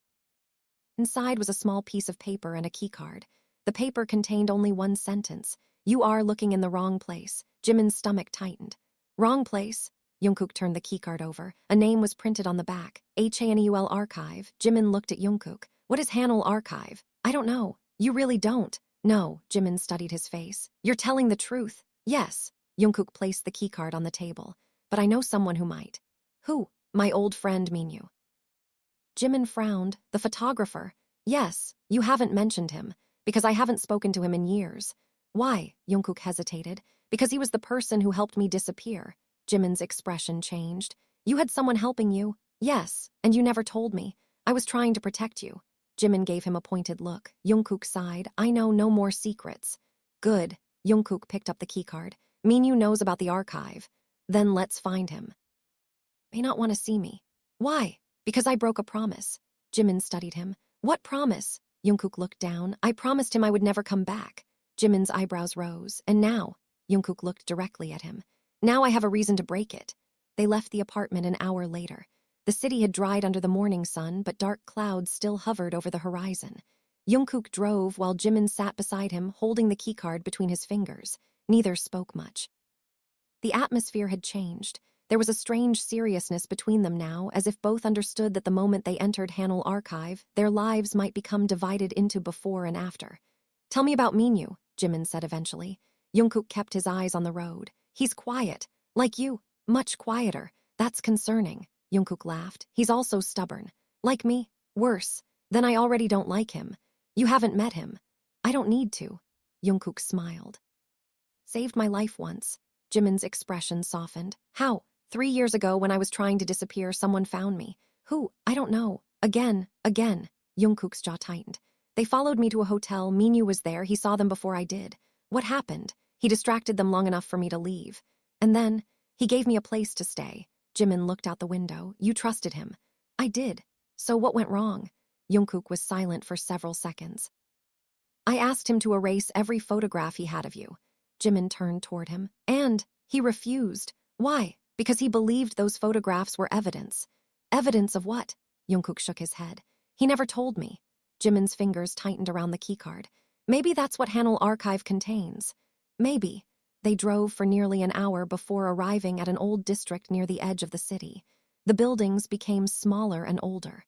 Inside was a small piece of paper and a keycard. The paper contained only one sentence. You are looking in the wrong place. Jimin's stomach tightened. Wrong place? Jungkook turned the keycard over. A name was printed on the back. Hanul Archive. Jimin looked at Jungkook. What is Hanul Archive? I don't know. You really don't? No, Jimin studied his face. You're telling the truth. Yes. Jungkook placed the keycard on the table. But I know someone who might. Who? My old friend Minyu. Jimin frowned. The photographer. Yes, you haven't mentioned him, because I haven't spoken to him in years. Why? Jungkook hesitated. Because he was the person who helped me disappear. Jimin's expression changed. You had someone helping you? Yes, and you never told me. I was trying to protect you. Jimin gave him a pointed look. Jungkook sighed. I know no more secrets. Good. Jungkook picked up the keycard. Minyu knows about the archive. Then let's find him. May not want to see me. Why? Because I broke a promise. Jimin studied him. What promise? Jungkook looked down. I promised him I would never come back. Jimin's eyebrows rose. And now? Jungkook looked directly at him. Now I have a reason to break it. They left the apartment an hour later. The city had dried under the morning sun, but dark clouds still hovered over the horizon. Jungkook drove while Jimin sat beside him, holding the keycard between his fingers. Neither spoke much. The atmosphere had changed. There was a strange seriousness between them now, as if both understood that the moment they entered Hanul Archive, their lives might become divided into before and after. Tell me about Minyu, Jimin said eventually. Jungkook kept his eyes on the road. He's quiet. Like you. Much quieter. That's concerning. Jungkook laughed. He's also stubborn. Like me. Worse. Then I already don't like him. You haven't met him. I don't need to. Jungkook smiled. Saved my life once. Jimin's expression softened. How? 3 years ago when I was trying to disappear, someone found me. Who? I don't know. Again. Jungkook's jaw tightened. They followed me to a hotel. Minyu was there. He saw them before I did. What happened? He distracted them long enough for me to leave. And then, he gave me a place to stay. Jimin looked out the window. You trusted him. I did. So what went wrong? Jungkook was silent for several seconds. I asked him to erase every photograph he had of you. Jimin turned toward him. And he refused. Why? Because he believed those photographs were evidence. Evidence of what? Jungkook shook his head. He never told me. Jimin's fingers tightened around the keycard. Maybe that's what Hanul Archive contains. Maybe. They drove for nearly an hour before arriving at an old district near the edge of the city. The buildings became smaller and older.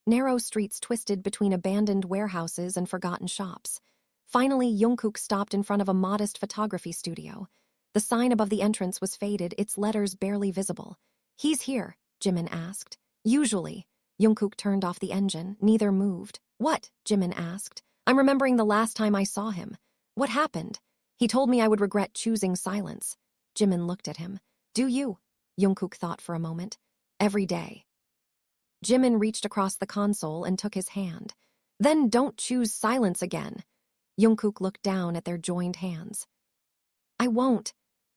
Narrow streets twisted between abandoned warehouses and forgotten shops. Finally, Jungkook stopped in front of a modest photography studio. The sign above the entrance was faded, its letters barely visible. He's here, Jimin asked. Usually. Jungkook turned off the engine. Neither moved. What? Jimin asked. I'm remembering the last time I saw him. What happened? He told me I would regret choosing silence. Jimin looked at him. Do you? Jungkook thought for a moment. Every day. Jimin reached across the console and took his hand. Then don't choose silence again. Jungkook looked down at their joined hands. I won't.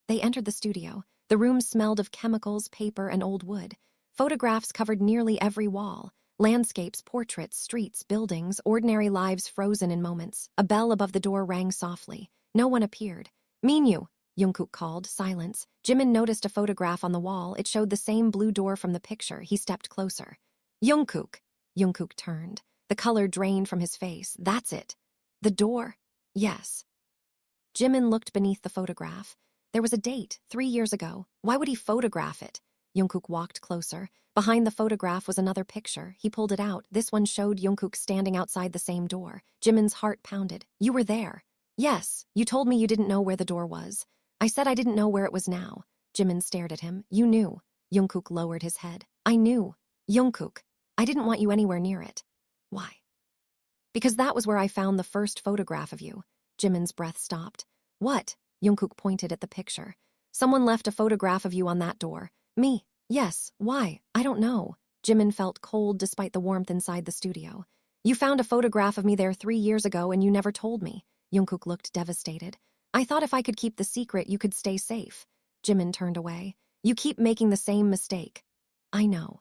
They entered the studio. The room smelled of chemicals, paper, and old wood. Photographs covered nearly every wall. Landscapes, portraits, streets, buildings, ordinary lives frozen in moments. A bell above the door rang softly. No one appeared. Minyu, Jungkook called. Silence. Jimin noticed a photograph on the wall. It showed the same blue door from the picture. He stepped closer. Jungkook. Jungkook turned. The color drained from his face. That's it. The door? Yes. Jimin looked beneath the photograph. There was a date, 3 years ago. Why would he photograph it? Jungkook walked closer. Behind the photograph was another picture. He pulled it out. This one showed Jungkook standing outside the same door. Jimin's heart pounded. You were there. Yes, you told me you didn't know where the door was. I said I didn't know where it was now. Jimin stared at him. You knew. Jungkook lowered his head. I knew. Jungkook, I didn't want you anywhere near it. Why? Because that was where I found the first photograph of you. Jimin's breath stopped. What? Jungkook pointed at the picture. Someone left a photograph of you on that door. Me? Yes. Why? I don't know. Jimin felt cold despite the warmth inside the studio. You found a photograph of me there 3 years ago and you never told me. Jungkook looked devastated. I thought if I could keep the secret, you could stay safe. Jimin turned away. You keep making the same mistake. I know.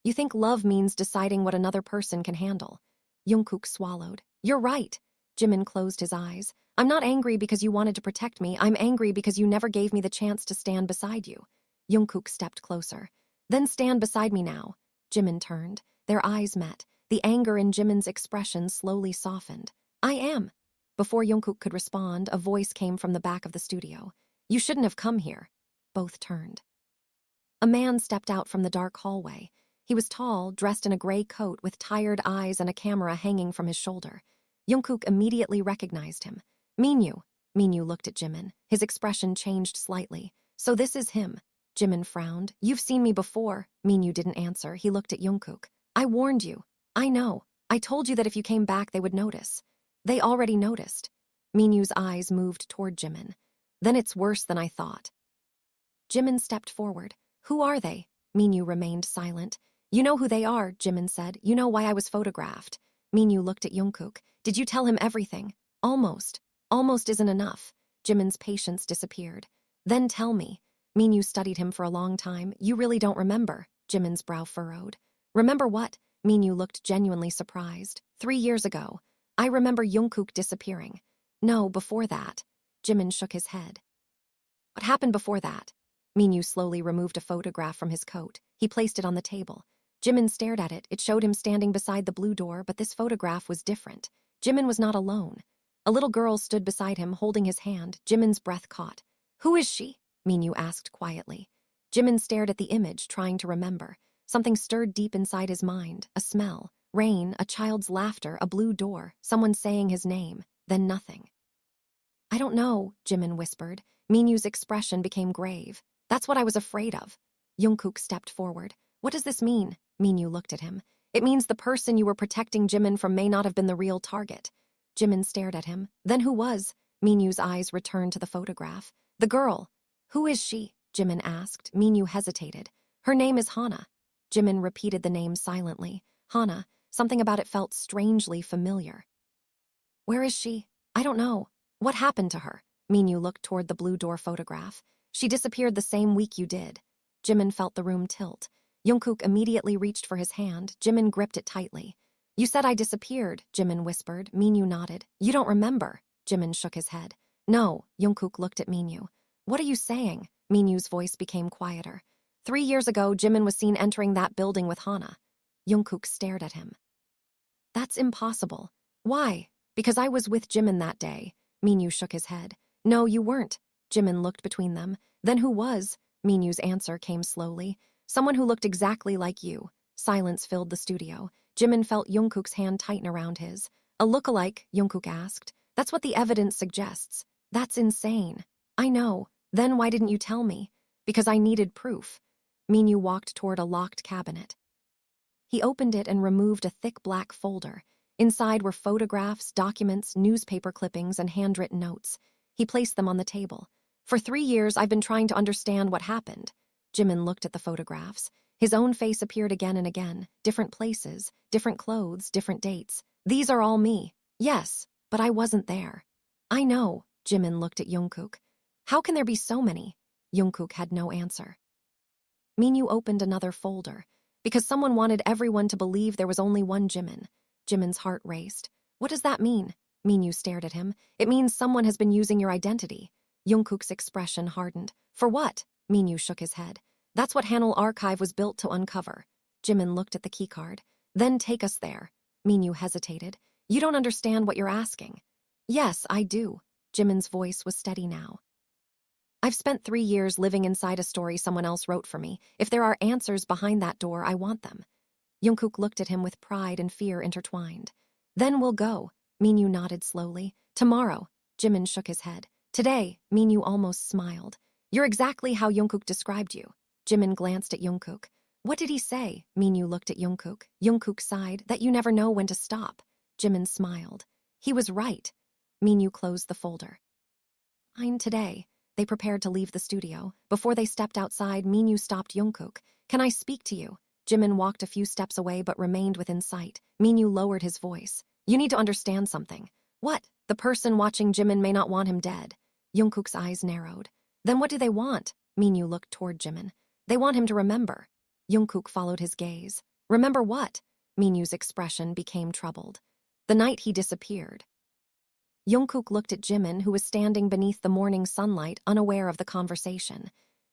You think love means deciding what another person can handle. Jungkook swallowed. You're right. Jimin closed his eyes. I'm not angry because you wanted to protect me. I'm angry because you never gave me the chance to stand beside you. Jungkook stepped closer. Then stand beside me now. Jimin turned. Their eyes met. The anger in Jimin's expression slowly softened. I am. Before Jungkook could respond, a voice came from the back of the studio. You shouldn't have come here. Both turned. A man stepped out from the dark hallway. He was tall, dressed in a gray coat with tired eyes and a camera hanging from his shoulder. Jungkook immediately recognized him. Minyu. Minyu looked at Jimin. His expression changed slightly. So this is him. Jimin frowned. You've seen me before. Minyu didn't answer. He looked at Jungkook. I warned you. I know. I told you that if you came back, they would notice. They already noticed. Minyu's eyes moved toward Jimin. Then it's worse than I thought. Jimin stepped forward. Who are they? Minyu remained silent. You know who they are, Jimin said. You know why I was photographed. Minyu looked at Jungkook. Did you tell him everything? Almost. Almost isn't enough. Jimin's patience disappeared. Then tell me. Minyu studied him for a long time. You really don't remember. Jimin's brow furrowed. Remember what? Minyu looked genuinely surprised. 3 years ago. I remember Jungkook disappearing. No, before that. Jimin shook his head. What happened before that? Minyu slowly removed a photograph from his coat. He placed it on the table. Jimin stared at it. It showed him standing beside the blue door, but this photograph was different. Jimin was not alone. A little girl stood beside him, holding his hand. Jimin's breath caught. Who is she? Minyu asked quietly. Jimin stared at the image, trying to remember. Something stirred deep inside his mind. A smell. Rain, a child's laughter, a blue door, someone saying his name, then nothing. I don't know, Jimin whispered. Minyu's expression became grave. That's what I was afraid of. Jungkook stepped forward. What does this mean? Minyu looked at him. It means the person you were protecting Jimin from may not have been the real target. Jimin stared at him. Then who was? Minyu's eyes returned to the photograph. The girl. Who is she? Jimin asked. Minyu hesitated. Her name is Hana. Jimin repeated the name silently. Hana. Something about it felt strangely familiar. Where is she? I don't know. What happened to her? Minyu looked toward the blue door photograph. She disappeared the same week you did. Jimin felt the room tilt. Jungkook immediately reached for his hand. Jimin gripped it tightly. You said I disappeared, Jimin whispered. Minyu nodded. You don't remember. Jimin shook his head. No, Jungkook looked at Minyu. What are you saying? Minyu's voice became quieter. 3 years ago, Jimin was seen entering that building with Hana. Jungkook stared at him. That's impossible. Why? Because I was with Jimin that day. Minyu shook his head. No, you weren't. Jimin looked between them. Then who was? Minyu's answer came slowly. Someone who looked exactly like you. Silence filled the studio. Jimin felt Jungkook's hand tighten around his. A look-alike, Jungkook asked. That's what the evidence suggests. That's insane. I know. Then why didn't you tell me? Because I needed proof. Minyu walked toward a locked cabinet. He opened it and removed a thick black folder. Inside were photographs, documents, newspaper clippings, and handwritten notes. He placed them on the table. For 3 years, I've been trying to understand what happened. Jimin looked at the photographs. His own face appeared again and again. Different places, different clothes, different dates. These are all me. Yes, but I wasn't there. I know. Jimin looked at Jungkook. How can there be so many? Jungkook had no answer. Minyu opened another folder. Because someone wanted everyone to believe there was only one Jimin. Jimin's heart raced. What does that mean? Minyu stared at him. It means someone has been using your identity. Jungkook's expression hardened. For what? Minyu shook his head. That's what Hanul Archive was built to uncover. Jimin looked at the keycard. Then take us there. Minyu hesitated. You don't understand what you're asking. Yes, I do. Jimin's voice was steady now. I've spent 3 years living inside a story someone else wrote for me. If there are answers behind that door, I want them. Jungkook looked at him with pride and fear intertwined. Then we'll go. Minyu nodded slowly. Tomorrow. Jimin shook his head. Today. Minyu almost smiled. You're exactly how Jungkook described you. Jimin glanced at Jungkook. What did he say? Minyu looked at Jungkook. Jungkook sighed. That you never know when to stop. Jimin smiled. He was right. Minyu closed the folder. Fine today. They prepared to leave the studio. Before they stepped outside, Minyu stopped Jungkook. Can I speak to you? Jimin walked a few steps away but remained within sight. Minyu lowered his voice. You need to understand something. What? The person watching Jimin may not want him dead. Jungkook's eyes narrowed. Then what do they want? Minyu looked toward Jimin. They want him to remember. Jungkook followed his gaze. Remember what? Minyu's expression became troubled. The night he disappeared. Jungkook looked at Jimin, who was standing beneath the morning sunlight, unaware of the conversation.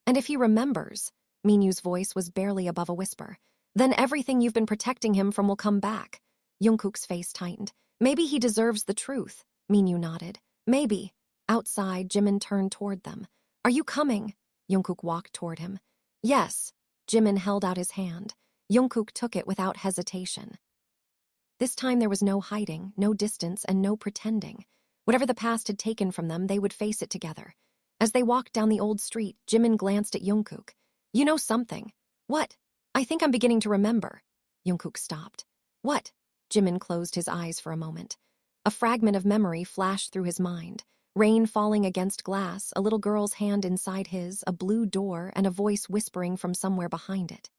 And if he remembers, Minyu's voice was barely above a whisper, then everything you've been protecting him from will come back. Jungkook's face tightened. Maybe he deserves the truth. Minyu nodded. Maybe. Outside, Jimin turned toward them. Are you coming? Jungkook walked toward him. Yes. Jimin held out his hand. Jungkook took it without hesitation. This time there was no hiding, no distance, and no pretending. Whatever the past had taken from them, they would face it together. As they walked down the old street, Jimin glanced at Jungkook. You know something. What? I think I'm beginning to remember. Jungkook stopped. What? Jimin closed his eyes for a moment. A fragment of memory flashed through his mind. Rain falling against glass, a little girl's hand inside his, a blue door, and a voice whispering from somewhere behind it.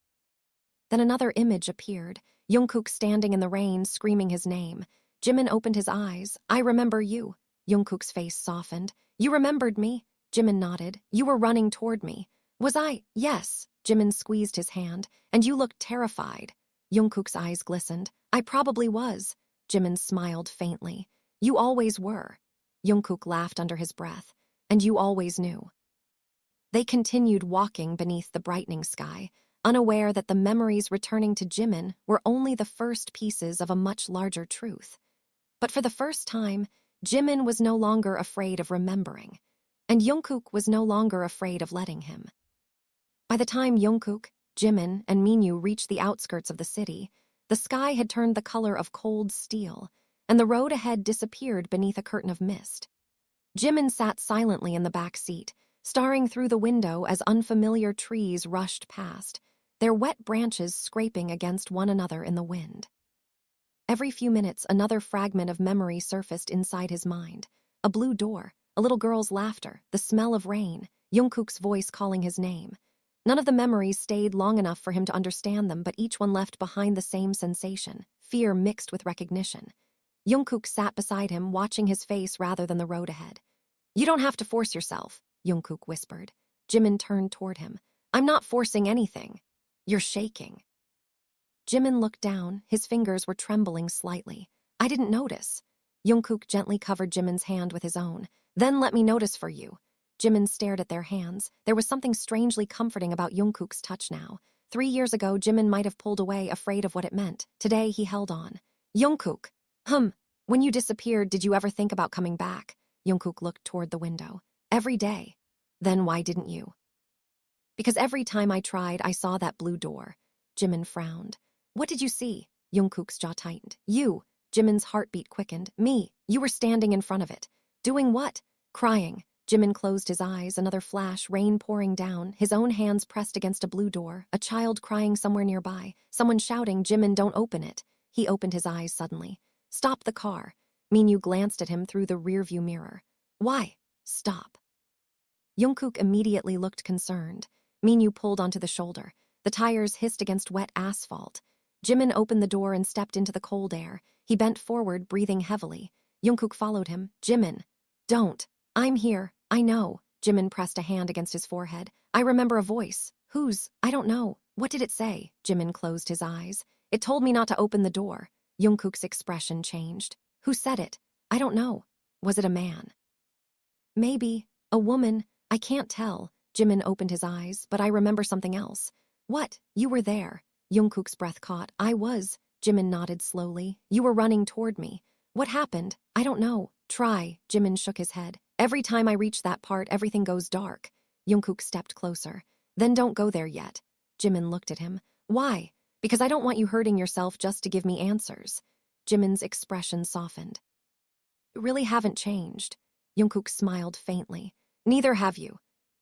Then another image appeared. Jungkook standing in the rain, screaming his name. Jimin opened his eyes. I remember you. Jungkook's face softened. You remembered me? Jimin nodded. You were running toward me. Was I? Yes. Jimin squeezed his hand. And you looked terrified. Jungkook's eyes glistened. I probably was. Jimin smiled faintly. You always were. Jungkook laughed under his breath. And you always knew. They continued walking beneath the brightening sky, unaware that the memories returning to Jimin were only the first pieces of a much larger truth. But for the first time, Jimin was no longer afraid of remembering, and Jungkook was no longer afraid of letting him. By the time Jungkook, Jimin, and Minyu reached the outskirts of the city, the sky had turned the color of cold steel, and the road ahead disappeared beneath a curtain of mist. Jimin sat silently in the back seat, staring through the window as unfamiliar trees rushed past, their wet branches scraping against one another in the wind. Every few minutes, another fragment of memory surfaced inside his mind. A blue door, a little girl's laughter, the smell of rain, Jungkook's voice calling his name. None of the memories stayed long enough for him to understand them, but each one left behind the same sensation, fear mixed with recognition. Jungkook sat beside him, watching his face rather than the road ahead. You don't have to force yourself, Jungkook whispered. Jimin turned toward him. I'm not forcing anything. You're shaking. Jimin looked down. His fingers were trembling slightly. I didn't notice. Jungkook gently covered Jimin's hand with his own. Then let me notice for you. Jimin stared at their hands. There was something strangely comforting about Jungkook's touch now. 3 years ago, Jimin might have pulled away, afraid of what it meant. Today, he held on. Jungkook. When you disappeared, did you ever think about coming back? Jungkook looked toward the window. Every day. Then why didn't you? Because every time I tried, I saw that blue door. Jimin frowned. What did you see? Jungkook's jaw tightened. You. Jimin's heartbeat quickened. Me. You were standing in front of it. Doing what? Crying. Jimin closed his eyes, another flash, rain pouring down, his own hands pressed against a blue door, a child crying somewhere nearby, someone shouting, Jimin, don't open it. He opened his eyes suddenly. Stop the car. Minyu glanced at him through the rearview mirror. Why? Stop. Jungkook immediately looked concerned. Minyu pulled onto the shoulder. The tires hissed against wet asphalt. Jimin opened the door and stepped into the cold air. He bent forward, breathing heavily. Jungkook followed him. Jimin. Don't. I'm here. I know. Jimin pressed a hand against his forehead. I remember a voice. Whose? I don't know. What did it say? Jimin closed his eyes. It told me not to open the door. Jungkook's expression changed. Who said it? I don't know. Was it a man? Maybe. A woman. I can't tell. Jimin opened his eyes, but I remember something else. What? You were there. Jungkook's breath caught. I was. Jimin nodded slowly. You were running toward me. What happened? I don't know. Try. Jimin shook his head. Every time I reach that part, everything goes dark. Jungkook stepped closer. Then don't go there yet. Jimin looked at him. Why? Because I don't want you hurting yourself just to give me answers. Jimin's expression softened. You really haven't changed. Jungkook smiled faintly. Neither have you.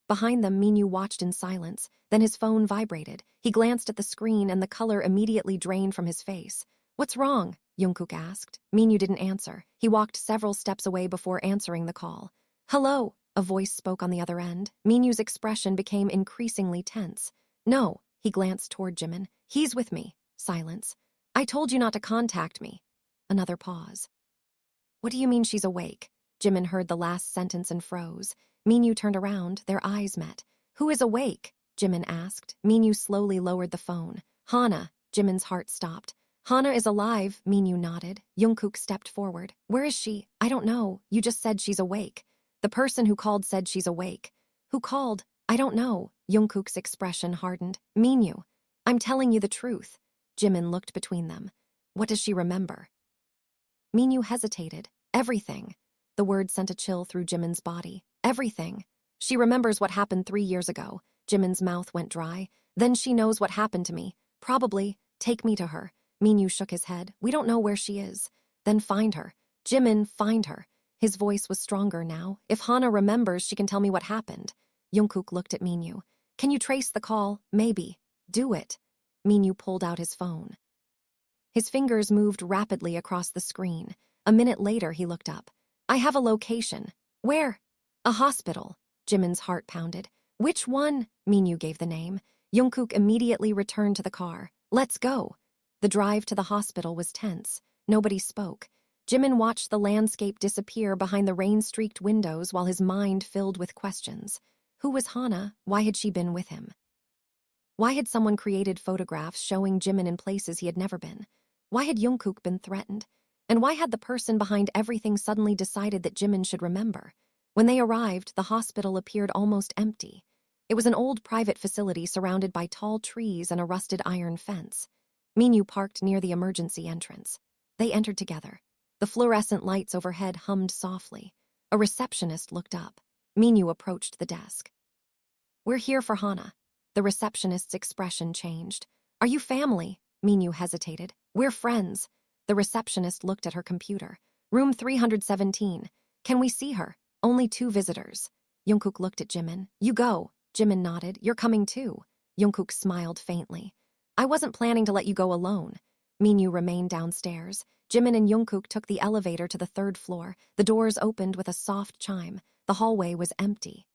Behind them, Minyu watched in silence. Then his phone vibrated. He glanced at the screen and the color immediately drained from his face. What's wrong? Jungkook asked. Minyu didn't answer. He walked several steps away before answering the call. Hello, a voice spoke on the other end. Minyu's expression became increasingly tense. No, he glanced toward Jimin. He's with me. Silence. I told you not to contact me. Another pause. What do you mean she's awake? Jimin heard the last sentence and froze. Minyu turned around, their eyes met. Who is awake? Jimin asked. Minyu slowly lowered the phone. Hana, Jimin's heart stopped. Hana is alive, Minyu nodded. Jungkook stepped forward. Where is she? I don't know. You just said she's awake. The person who called said she's awake. Who called? I don't know. Jungkook's expression hardened. Minyu, I'm telling you the truth. Jimin looked between them. What does she remember? Minyu hesitated. Everything. The word sent a chill through Jimin's body. Everything. She remembers what happened 3 years ago. Jimin's mouth went dry. Then she knows what happened to me. Probably. Take me to her. Minyu shook his head. We don't know where she is. Then find her. Jimin, find her. His voice was stronger now. If Hana remembers, she can tell me what happened. Jungkook looked at Minyu. Can you trace the call? Maybe. Do it. Minyu pulled out his phone. His fingers moved rapidly across the screen. A minute later, he looked up. I have a location. Where? A hospital. Jimin's heart pounded. Which one? Minyu gave the name. Jungkook immediately returned to the car. Let's go. The drive to the hospital was tense. Nobody spoke. Jimin watched the landscape disappear behind the rain-streaked windows while his mind filled with questions. Who was Hana? Why had she been with him? Why had someone created photographs showing Jimin in places he had never been? Why had Jungkook been threatened? And why had the person behind everything suddenly decided that Jimin should remember? When they arrived, the hospital appeared almost empty. It was an old private facility surrounded by tall trees and a rusted iron fence. Minyu parked near the emergency entrance. They entered together. The fluorescent lights overhead hummed softly. A receptionist looked up. Minyu approached the desk. We're here for Hana. The receptionist's expression changed. Are you family? Minyu hesitated. We're friends. The receptionist looked at her computer. Room 317. Can we see her? Only 2 visitors. Jungkook looked at Jimin. You go. Jimin nodded. You're coming too. Jungkook smiled faintly. I wasn't planning to let you go alone. Minyu remained downstairs. Jimin and Jungkook took the elevator to the 3rd floor. The doors opened with a soft chime. The hallway was empty.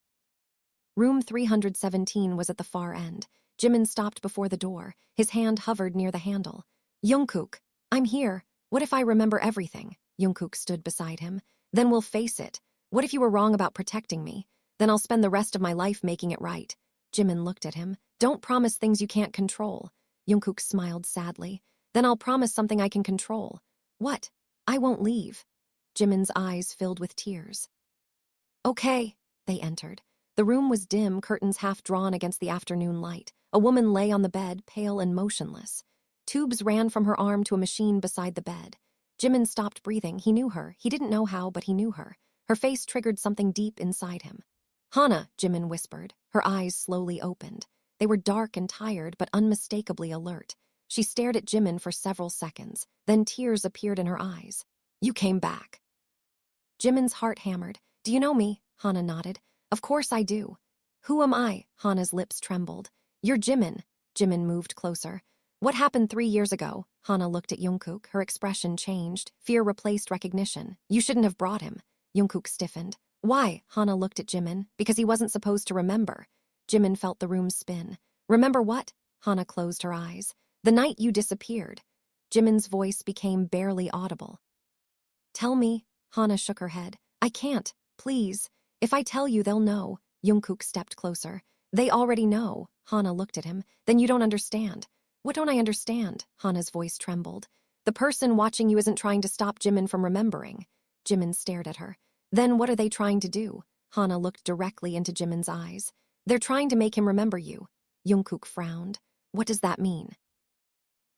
Room 317 was at the far end. Jimin stopped before the door. His hand hovered near the handle. Jungkook, I'm here. What if I remember everything? Jungkook stood beside him. Then we'll face it. What if you were wrong about protecting me? Then I'll spend the rest of my life making it right. Jimin looked at him. Don't promise things you can't control. Jungkook smiled sadly. Then I'll promise something I can control. What? I won't leave. Jimin's eyes filled with tears. Okay. They entered. The room was dim, curtains half drawn against the afternoon light. A woman lay on the bed, pale and motionless. Tubes ran from her arm to a machine beside the bed. Jimin stopped breathing. He knew her. He didn't know how, but he knew her. Her face triggered something deep inside him. Hana, Jimin whispered. Her eyes slowly opened. They were dark and tired, but unmistakably alert. She stared at Jimin for several seconds. Then tears appeared in her eyes. You came back. Jimin's heart hammered. Do you know me? Hana nodded. Of course I do. Who am I? Hana's lips trembled. You're Jimin. Jimin moved closer. What happened 3 years ago? Hana looked at Jungkook. Her expression changed. Fear replaced recognition. You shouldn't have brought him. Jungkook stiffened. Why? Hana looked at Jimin. Because he wasn't supposed to remember. Jimin felt the room spin. Remember what? Hana closed her eyes. The night you disappeared. Jimin's voice became barely audible. Tell me. Hana shook her head. I can't. Please. If I tell you, they'll know. Jungkook stepped closer. They already know. Hana looked at him. Then you don't understand. What don't I understand? Hana's voice trembled. The person watching you isn't trying to stop Jimin from remembering. Jimin stared at her. Then what are they trying to do? Hana looked directly into Jimin's eyes. They're trying to make him remember you. Jungkook frowned. What does that mean?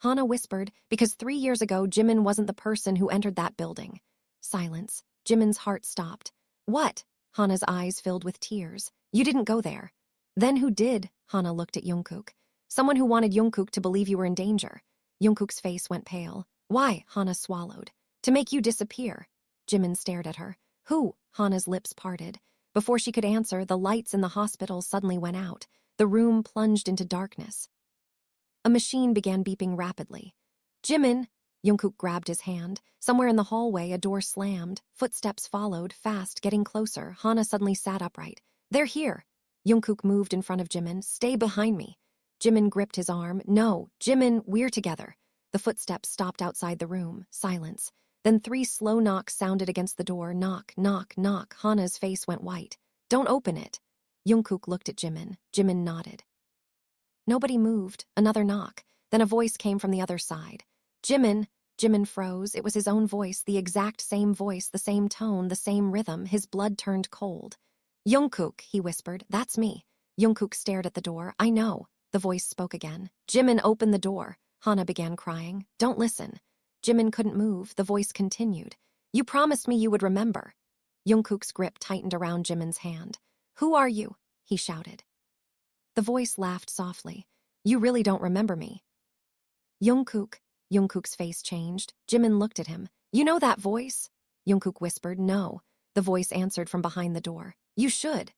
Hana whispered, because 3 years ago, Jimin wasn't the person who entered that building. Silence. Jimin's heart stopped. What? Hana's eyes filled with tears. You didn't go there. Then who did? Hana looked at Jungkook. Someone who wanted Jungkook to believe you were in danger. Jungkook's face went pale. Why? Hana swallowed. To make you disappear. Jimin stared at her. Who? Hana's lips parted. Before she could answer, the lights in the hospital suddenly went out. The room plunged into darkness. A machine began beeping rapidly. Jimin! Jungkook grabbed his hand. Somewhere in the hallway, a door slammed. Footsteps followed, fast, getting closer. Hana suddenly sat upright. They're here. Jungkook moved in front of Jimin. Stay behind me. Jimin gripped his arm. No, Jimin, we're together. The footsteps stopped outside the room. Silence. Then 3 slow knocks sounded against the door. Knock, knock, knock. Hana's face went white. Don't open it. Jungkook looked at Jimin. Jimin nodded. Nobody moved. Another knock. Then a voice came from the other side. Jimin. Jimin froze. It was his own voice, the exact same voice, the same tone, the same rhythm. His blood turned cold. Jungkook, he whispered. That's me. Jungkook stared at the door. I know. The voice spoke again. Jimin, open the door. Hana began crying. Don't listen. Jimin couldn't move. The voice continued. You promised me you would remember. Jungkook's grip tightened around Jimin's hand. Who are you? He shouted. The voice laughed softly. You really don't remember me. Jungkook. Jungkook's face changed. Jimin looked at him. You know that voice? Jungkook whispered. No. The voice answered from behind the door. You should.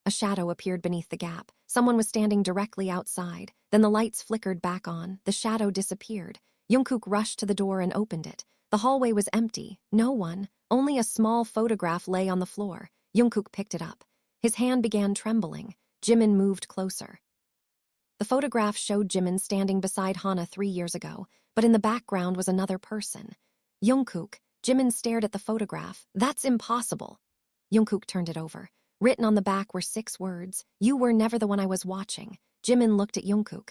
A shadow appeared beneath the gap. Someone was standing directly outside. Then the lights flickered back on. The shadow disappeared. Jungkook rushed to the door and opened it. The hallway was empty. No one. Only a small photograph lay on the floor. Jungkook picked it up. His hand began trembling. Jimin moved closer. The photograph showed Jimin standing beside Hana 3 years ago, but in the background was another person. Jungkook. Jimin stared at the photograph. That's impossible. Jungkook turned it over. Written on the back were 6 words. You were never the one I was watching. Jimin looked at Jungkook.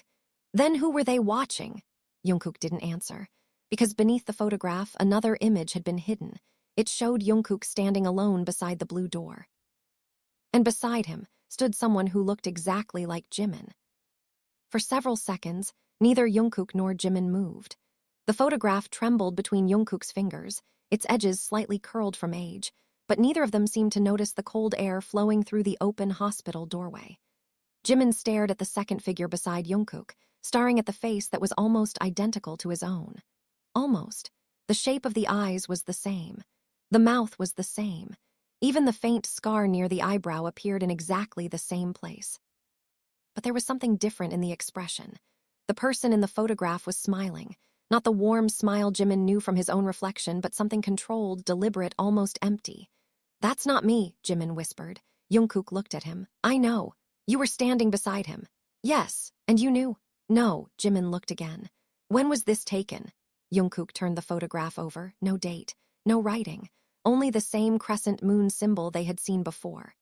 Then who were they watching? Jungkook didn't answer. Because beneath the photograph, another image had been hidden. It showed Jungkook standing alone beside the blue door. And beside him stood someone who looked exactly like Jimin. For several seconds, neither Jungkook nor Jimin moved. The photograph trembled between Jungkook's fingers, its edges slightly curled from age, but neither of them seemed to notice the cold air flowing through the open hospital doorway. Jimin stared at the second figure beside Jungkook, staring at the face that was almost identical to his own. Almost. The shape of the eyes was the same. The mouth was the same. Even the faint scar near the eyebrow appeared in exactly the same place. But there was something different in the expression. The person in the photograph was smiling. Not the warm smile Jimin knew from his own reflection, but something controlled, deliberate, almost empty. That's not me, Jimin whispered. Jungkook looked at him. I know. You were standing beside him. Yes, and you knew. No, Jimin looked again. When was this taken? Jungkook turned the photograph over. No date. No writing. Only the same crescent moon symbol they had seen before.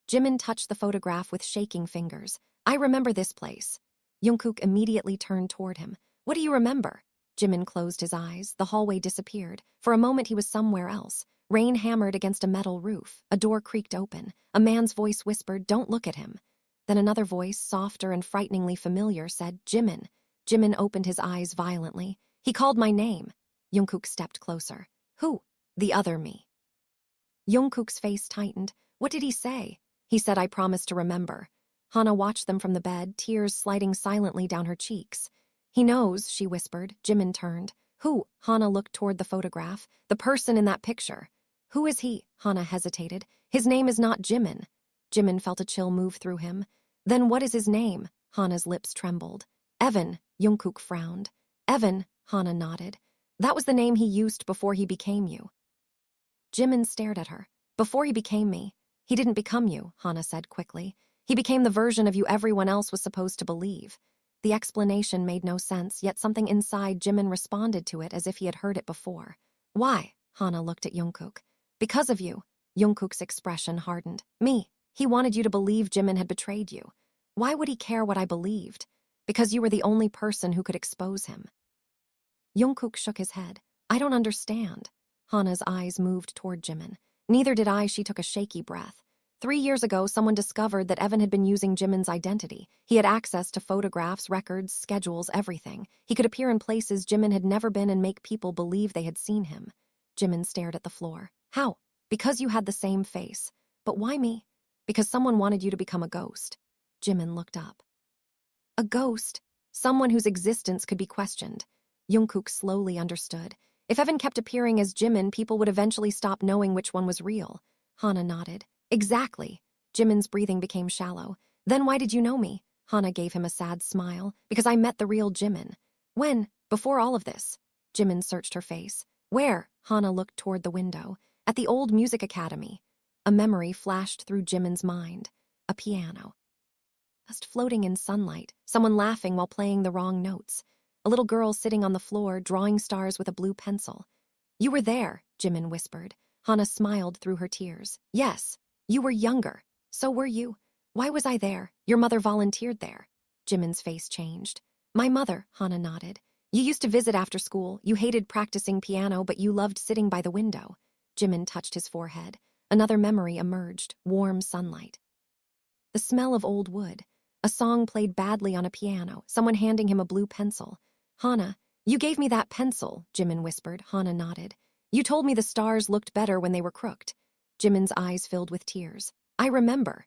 Jimin touched the photograph with shaking fingers. I remember this place. Jungkook immediately turned toward him. What do you remember? Jimin closed his eyes. The hallway disappeared. For a moment he was somewhere else. Rain hammered against a metal roof. A door creaked open. A man's voice whispered, don't look at him. Then another voice, softer and frighteningly familiar, said, Jimin. Jimin opened his eyes violently. He called my name. Jungkook stepped closer. Who? The other me. Jungkook's face tightened. What did he say? He said, I promised to remember. Hana watched them from the bed, tears sliding silently down her cheeks. He knows, she whispered. Jimin turned. Who? Hana looked toward the photograph. The person in that picture. Who is he? Hana hesitated. His name is not Jimin. Jimin felt a chill move through him. Then what is his name? Hana's lips trembled. Evan, Jungkook frowned. Evan, Hana nodded. That was the name he used before he became you. Jimin stared at her. Before he became me. He didn't become you, Hana said quickly. He became the version of you everyone else was supposed to believe. The explanation made no sense, yet something inside Jimin responded to it as if he had heard it before. Why? Hana looked at Jungkook. Because of you. Jungkook's expression hardened. Me. He wanted you to believe Jimin had betrayed you. Why would he care what I believed? Because you were the only person who could expose him. Jungkook shook his head. I don't understand. Hana's eyes moved toward Jimin. Neither did I, she took a shaky breath. 3 years ago, someone discovered that Evan had been using Jimin's identity. He had access to photographs, records, schedules, everything. He could appear in places Jimin had never been and make people believe they had seen him. Jimin stared at the floor. How? Because you had the same face. But why me? Because someone wanted you to become a ghost. Jimin looked up. A ghost? Someone whose existence could be questioned. Jungkook slowly understood. If Evan kept appearing as Jimin, people would eventually stop knowing which one was real. Hana nodded. Exactly. Jimin's breathing became shallow. Then why did you know me? Hana gave him a sad smile. Because I met the real Jimin. When? Before all of this. Jimin searched her face. Where? Hana looked toward the window. At the old music academy. A memory flashed through Jimin's mind. A piano. Just floating in sunlight, someone laughing while playing the wrong notes. A little girl sitting on the floor, drawing stars with a blue pencil. You were there, Jimin whispered. Hana smiled through her tears. Yes, you were younger. So were you. Why was I there? Your mother volunteered there. Jimin's face changed. My mother, Hana nodded. You used to visit after school. You hated practicing piano, but you loved sitting by the window. Jimin touched his forehead. Another memory emerged, warm sunlight. The smell of old wood. A song played badly on a piano, someone handing him a blue pencil. Hana, you gave me that pencil, Jimin whispered. Hana nodded. You told me the stars looked better when they were crooked. Jimin's eyes filled with tears. I remember.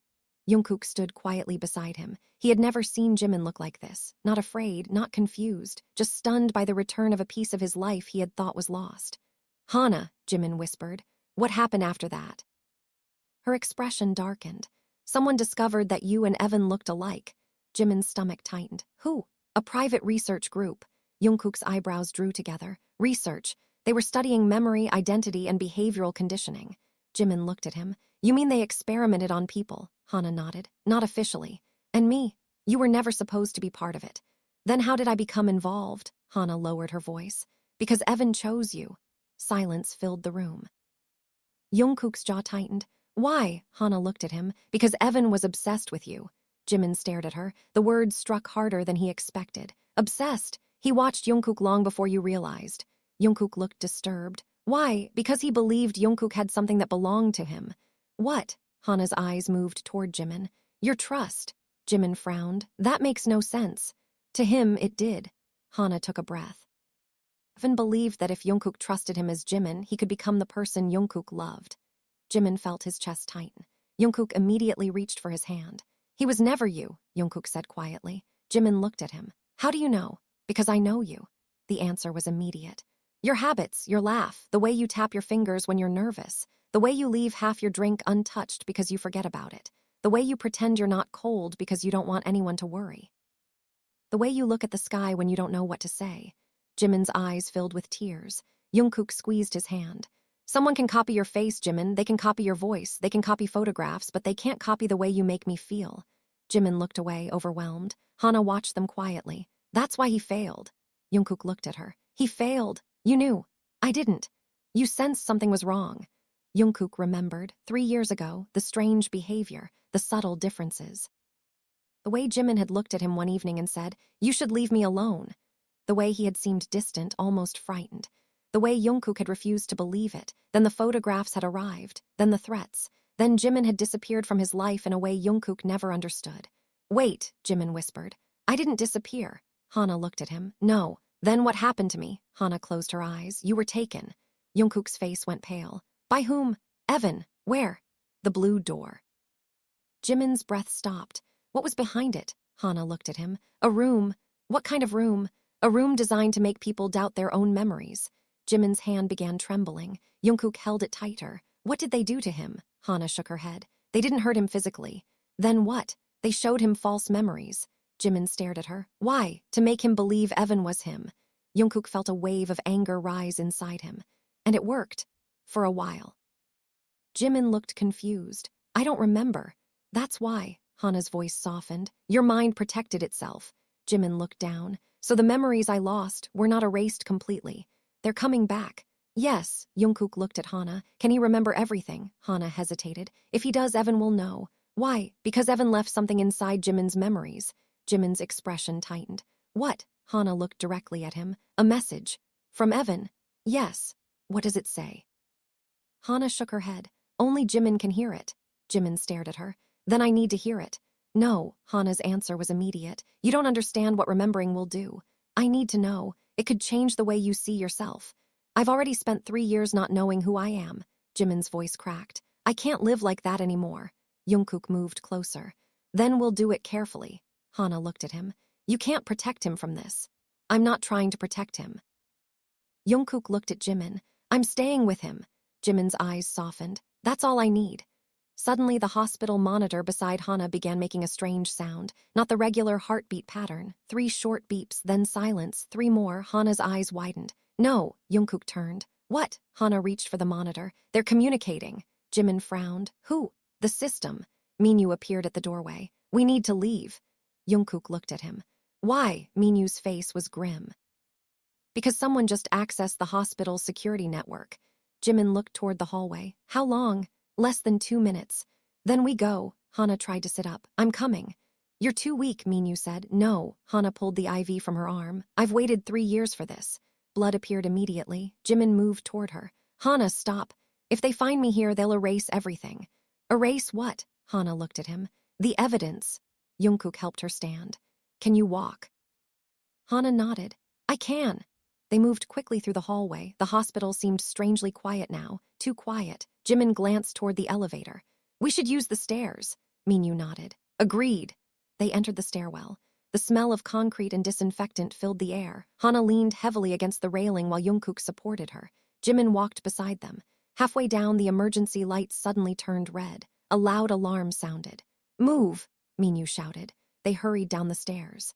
Jungkook stood quietly beside him. He had never seen Jimin look like this, not afraid, not confused, just stunned by the return of a piece of his life he had thought was lost. Hana, Jimin whispered. What happened after that? Her expression darkened. Someone discovered that you and Evan looked alike. Jimin's stomach tightened. Who? A private research group. Jungkook's eyebrows drew together. Research. They were studying memory, identity, and behavioral conditioning. Jimin looked at him. You mean they experimented on people? Hana nodded. Not officially. And me? You were never supposed to be part of it. Then how did I become involved? Hana lowered her voice. Because Evan chose you. Silence filled the room. Jungkook's jaw tightened. Why? Hana looked at him. Because Evan was obsessed with you. Jimin stared at her. The words struck harder than he expected. Obsessed. He watched Jungkook long before you realized. Jungkook looked disturbed. Why? Because he believed Jungkook had something that belonged to him. What? Hana's eyes moved toward Jimin. Your trust. Jimin frowned. That makes no sense. To him, it did. Hana took a breath. Evan believed that if Jungkook trusted him as Jimin, he could become the person Jungkook loved. Jimin felt his chest tighten. Jungkook immediately reached for his hand. He was never you, Jungkook said quietly. Jimin looked at him. How do you know? Because I know you. The answer was immediate. Your habits, your laugh, the way you tap your fingers when you're nervous, the way you leave half your drink untouched because you forget about it, the way you pretend you're not cold because you don't want anyone to worry, the way you look at the sky when you don't know what to say. Jimin's eyes filled with tears. Jungkook squeezed his hand. Someone can copy your face, Jimin. They can copy your voice. They can copy photographs, but they can't copy the way you make me feel. Jimin looked away, overwhelmed. Hana watched them quietly. That's why he failed. Jungkook looked at her. He failed. You knew. I didn't. You sensed something was wrong. Jungkook remembered, 3 years ago, the strange behavior, the subtle differences. The way Jimin had looked at him one evening and said, you should leave me alone. The way he had seemed distant, almost frightened. The way Jungkook had refused to believe it. Then the photographs had arrived. Then the threats. Then Jimin had disappeared from his life in a way Jungkook never understood. Wait, Jimin whispered. I didn't disappear. Hana looked at him. No. Then what happened to me? Hana closed her eyes. You were taken. Jungkook's face went pale. By whom? Evan. Where? The blue door. Jimin's breath stopped. What was behind it? Hana looked at him. A room. What kind of room? A room designed to make people doubt their own memories. Jimin's hand began trembling. Jungkook held it tighter. What did they do to him? Hana shook her head. They didn't hurt him physically. Then what? They showed him false memories. Jimin stared at her. Why? To make him believe Evan was him. Jungkook felt a wave of anger rise inside him. And it worked. For a while. Jimin looked confused. I don't remember. That's why. Hana's voice softened. Your mind protected itself. Jimin looked down. So the memories I lost were not erased completely. They're coming back. Yes. Jungkook looked at Hana. Can he remember everything? Hana hesitated. If he does, Evan will know. Why? Because Evan left something inside Jimin's memories. Jimin's expression tightened. What? Hana looked directly at him. A message. From Evan. Yes. What does it say? Hana shook her head. Only Jimin can hear it. Jimin stared at her. Then I need to hear it. No. Hana's answer was immediate. You don't understand what remembering will do. I need to know. It could change the way you see yourself. I've already spent 3 years not knowing who I am. Jimin's voice cracked. I can't live like that anymore. Jungkook moved closer. Then we'll do it carefully. Hana looked at him. You can't protect him from this. I'm not trying to protect him. Jungkook looked at Jimin. I'm staying with him. Jimin's eyes softened. That's all I need. Suddenly, the hospital monitor beside Hana began making a strange sound, not the regular heartbeat pattern. 3 short beeps, then silence, 3 more. Hana's eyes widened. No, Jungkook turned. What? Hana reached for the monitor. They're communicating. Jimin frowned. Who? The system. Minyu appeared at the doorway. We need to leave. Jungkook looked at him. Why? Minyu's face was grim. Because someone just accessed the hospital's security network. Jimin looked toward the hallway. How long? Less than 2 minutes. Then we go. Hana tried to sit up. I'm coming. You're too weak, Minyu said. No, Hana pulled the IV from her arm. I've waited 3 years for this. Blood appeared immediately. Jimin moved toward her. Hana, stop. If they find me here, they'll erase everything. Erase what? Hana looked at him. The evidence. Jungkook helped her stand. Can you walk? Hana nodded. I can. They moved quickly through the hallway. The hospital seemed strangely quiet now. Too quiet. Jimin glanced toward the elevator. We should use the stairs. Minyu nodded. Agreed. They entered the stairwell. The smell of concrete and disinfectant filled the air. Hana leaned heavily against the railing while Jungkook supported her. Jimin walked beside them. Halfway down, the emergency lights suddenly turned red. A loud alarm sounded. Move, Minyu shouted. They hurried down the stairs.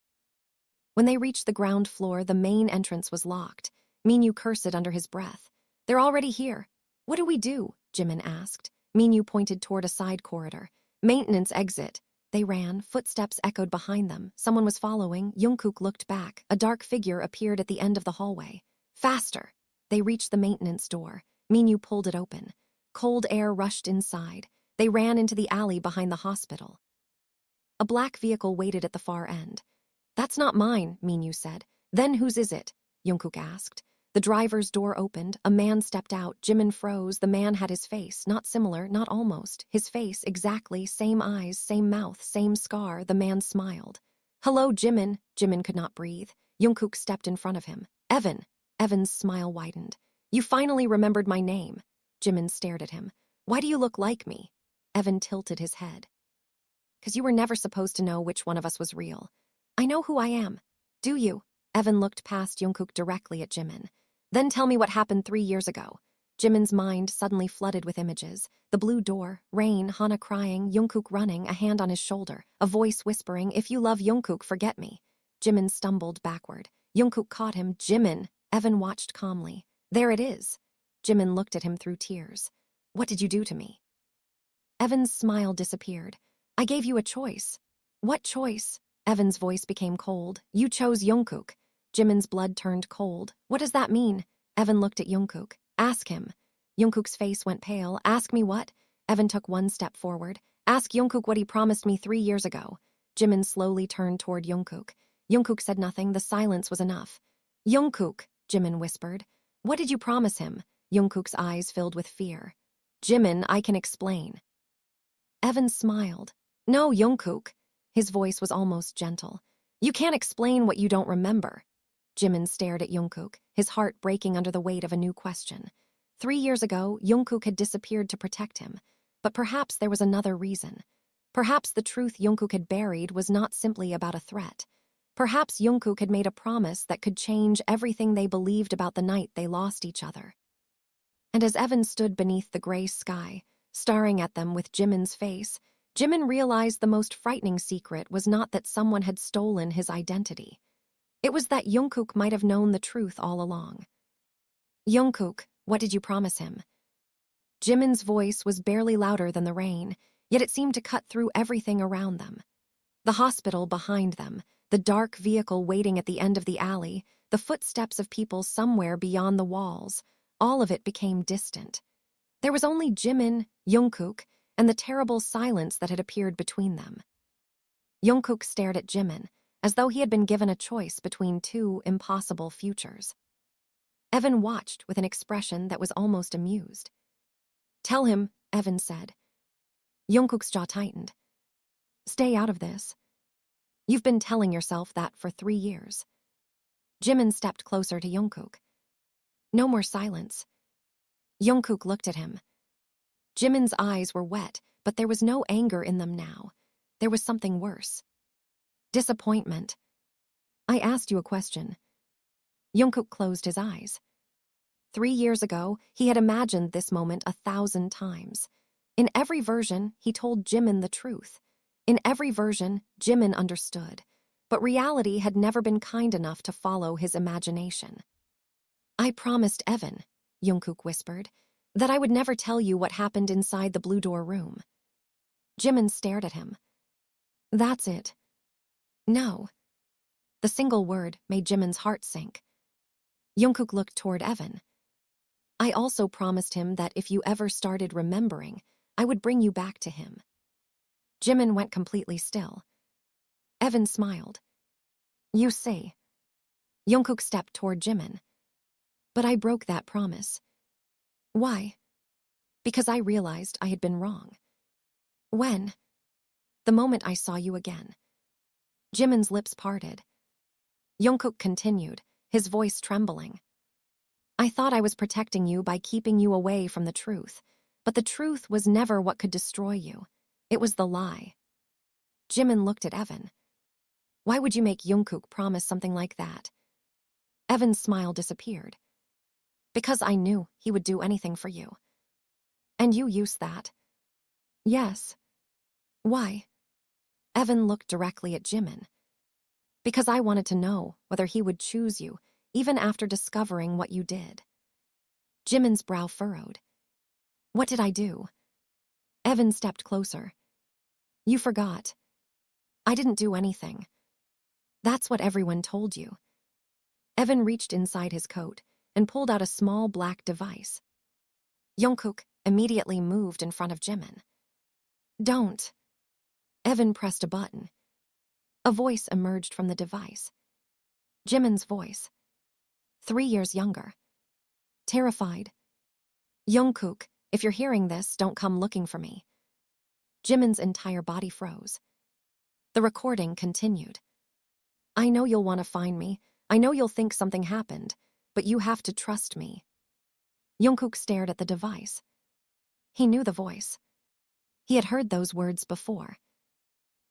When they reached the ground floor, the main entrance was locked. Minyu cursed under his breath. They're already here. What do we do? Jimin asked. Minyu pointed toward a side corridor. Maintenance exit. They ran. Footsteps echoed behind them. Someone was following. Jungkook looked back. A dark figure appeared at the end of the hallway. Faster! They reached the maintenance door. Minyu pulled it open. Cold air rushed inside. They ran into the alley behind the hospital. A black vehicle waited at the far end. That's not mine, Minyu said. Then whose is it? Jungkook asked. The driver's door opened. A man stepped out. Jimin froze. The man had his face. Not similar, not almost. His face, exactly. Same eyes, same mouth, same scar. The man smiled. Hello, Jimin. Jimin could not breathe. Jungkook stepped in front of him. Evan. Evan's smile widened. You finally remembered my name. Jimin stared at him. Why do you look like me? Evan tilted his head. Because you were never supposed to know which one of us was real. I know who I am. Do you? Evan looked past Jungkook directly at Jimin. Then tell me what happened 3 years ago. Jimin's mind suddenly flooded with images. The blue door, rain, Hana crying, Jungkook running, a hand on his shoulder, a voice whispering, if you love Jungkook, forget me. Jimin stumbled backward. Jungkook caught him. Jimin. Evan watched calmly. There it is. Jimin looked at him through tears. What did you do to me? Evan's smile disappeared. I gave you a choice. What choice? Evan's voice became cold. You chose Jungkook. Jimin's blood turned cold. What does that mean? Evan looked at Jungkook. Ask him. Jungkook's face went pale. Ask me what? Evan took one step forward. Ask Jungkook what he promised me 3 years ago. Jimin slowly turned toward Jungkook. Jungkook said nothing. The silence was enough. Jungkook, Jimin whispered. What did you promise him? Jungkook's eyes filled with fear. Jimin, I can explain. Evan smiled. No, Jungkook. His voice was almost gentle. You can't explain what you don't remember. Jimin stared at Jungkook, his heart breaking under the weight of a new question. 3 years ago, Jungkook had disappeared to protect him. But perhaps there was another reason. Perhaps the truth Jungkook had buried was not simply about a threat. Perhaps Jungkook had made a promise that could change everything they believed about the night they lost each other. And as Evan stood beneath the gray sky, staring at them with Jimin's face, Jimin realized the most frightening secret was not that someone had stolen his identity. It was that Jungkook might have known the truth all along. Jungkook, what did you promise him? Jimin's voice was barely louder than the rain, yet it seemed to cut through everything around them. The hospital behind them, the dark vehicle waiting at the end of the alley, the footsteps of people somewhere beyond the walls, all of it became distant. There was only Jimin, Jungkook, and the terrible silence that had appeared between them. Jungkook stared at Jimin, as though he had been given a choice between 2 impossible futures. Evan watched with an expression that was almost amused. Tell him, Evan said. Jungkook's jaw tightened. Stay out of this. You've been telling yourself that for 3 years. Jimin stepped closer to Jungkook. No more silence. Jungkook looked at him. Jimin's eyes were wet, but there was no anger in them now. There was something worse. Disappointment. I asked you a question. Jungkook closed his eyes. 3 years ago, he had imagined this moment 1,000 times. In every version, he told Jimin the truth. In every version, Jimin understood. But reality had never been kind enough to follow his imagination. I promised Evan, Jungkook whispered, that I would never tell you what happened inside the blue door room. Jimin stared at him. That's it. No. The single word made Jimin's heart sink. Jungkook looked toward Evan. I also promised him that if you ever started remembering, I would bring you back to him. Jimin went completely still. Evan smiled. You see. Jungkook stepped toward Jimin. But I broke that promise. Why? Because I realized I had been wrong. When? The moment I saw you again. Jimin's lips parted. Jungkook continued, his voice trembling. I thought I was protecting you by keeping you away from the truth, but the truth was never what could destroy you. It was the lie. Jimin looked at Evan. Why would you make Jungkook promise something like that? Evan's smile disappeared. Because I knew he would do anything for you. And you used that. Yes. Why? Evan looked directly at Jimin. Because I wanted to know whether he would choose you, even after discovering what you did. Jimin's brow furrowed. What did I do? Evan stepped closer. You forgot. I didn't do anything. That's what everyone told you. Evan reached inside his coat and pulled out a small black device. Jungkook immediately moved in front of Jimin. Don't. Evan pressed a button. A voice emerged from the device. Jimin's voice. 3 years younger. Terrified. Jungkook, if you're hearing this, don't come looking for me. Jimin's entire body froze. The recording continued. I know you'll want to find me. I know you'll think something happened, but you have to trust me. Jungkook stared at the device. He knew the voice. He had heard those words before,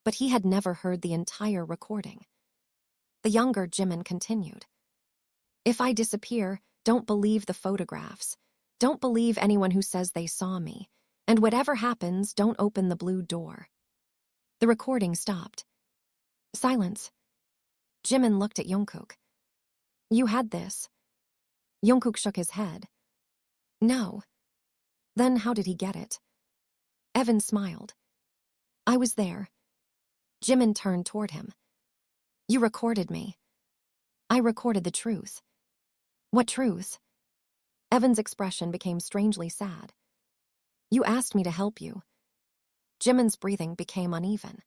but he had never heard the entire recording. The younger Jimin continued. If I disappear, don't believe the photographs. Don't believe anyone who says they saw me. And whatever happens, don't open the blue door. The recording stopped. Silence. Jimin looked at Jungkook. You had this. Jungkook shook his head. No. Then how did he get it? Evan smiled. I was there. Jimin turned toward him. You recorded me. I recorded the truth. What truth? Evan's expression became strangely sad. You asked me to help you. Jimin's breathing became uneven.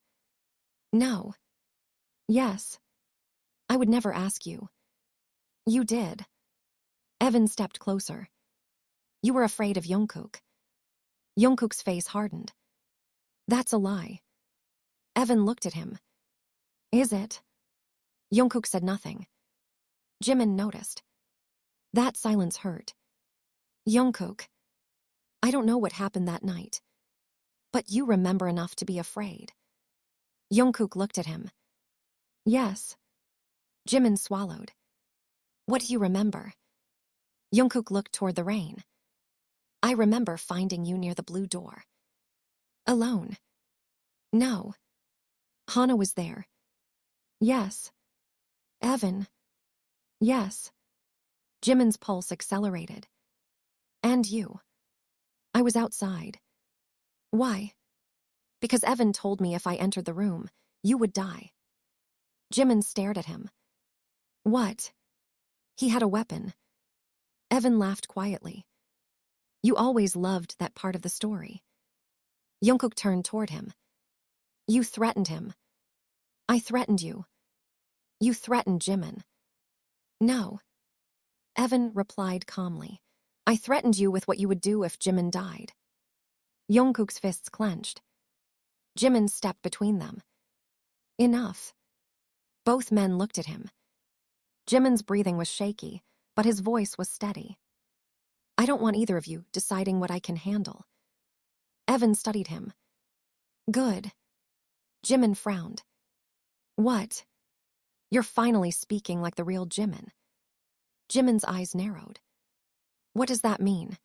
No. Yes. I would never ask you. You did. Evan stepped closer. You were afraid of Jungkook. Jungkook's face hardened. That's a lie. Evan looked at him. Is it? Jungkook said nothing. Jimin noticed. That silence hurt. Jungkook, I don't know what happened that night, but you remember enough to be afraid. Jungkook looked at him. Yes. Jimin swallowed. What do you remember? Jungkook looked toward the rain. I remember finding you near the blue door. Alone. No. Hana was there. Yes. Evan. Yes. Jimin's pulse accelerated. And you. I was outside. Why? Because Evan told me if I entered the room, you would die. Jimin stared at him. What? He had a weapon. Evan laughed quietly. You always loved that part of the story. Jungkook turned toward him. You threatened him. I threatened you. You threatened Jimin. No. Evan replied calmly. I threatened you with what you would do if Jimin died. Jungkook's fists clenched. Jimin stepped between them. Enough. Both men looked at him. Jimin's breathing was shaky, but his voice was steady. I don't want either of you deciding what I can handle. Evan studied him. Good. Jimin frowned. What? You're finally speaking like the real Jimin. Jimin's eyes narrowed. What does that mean?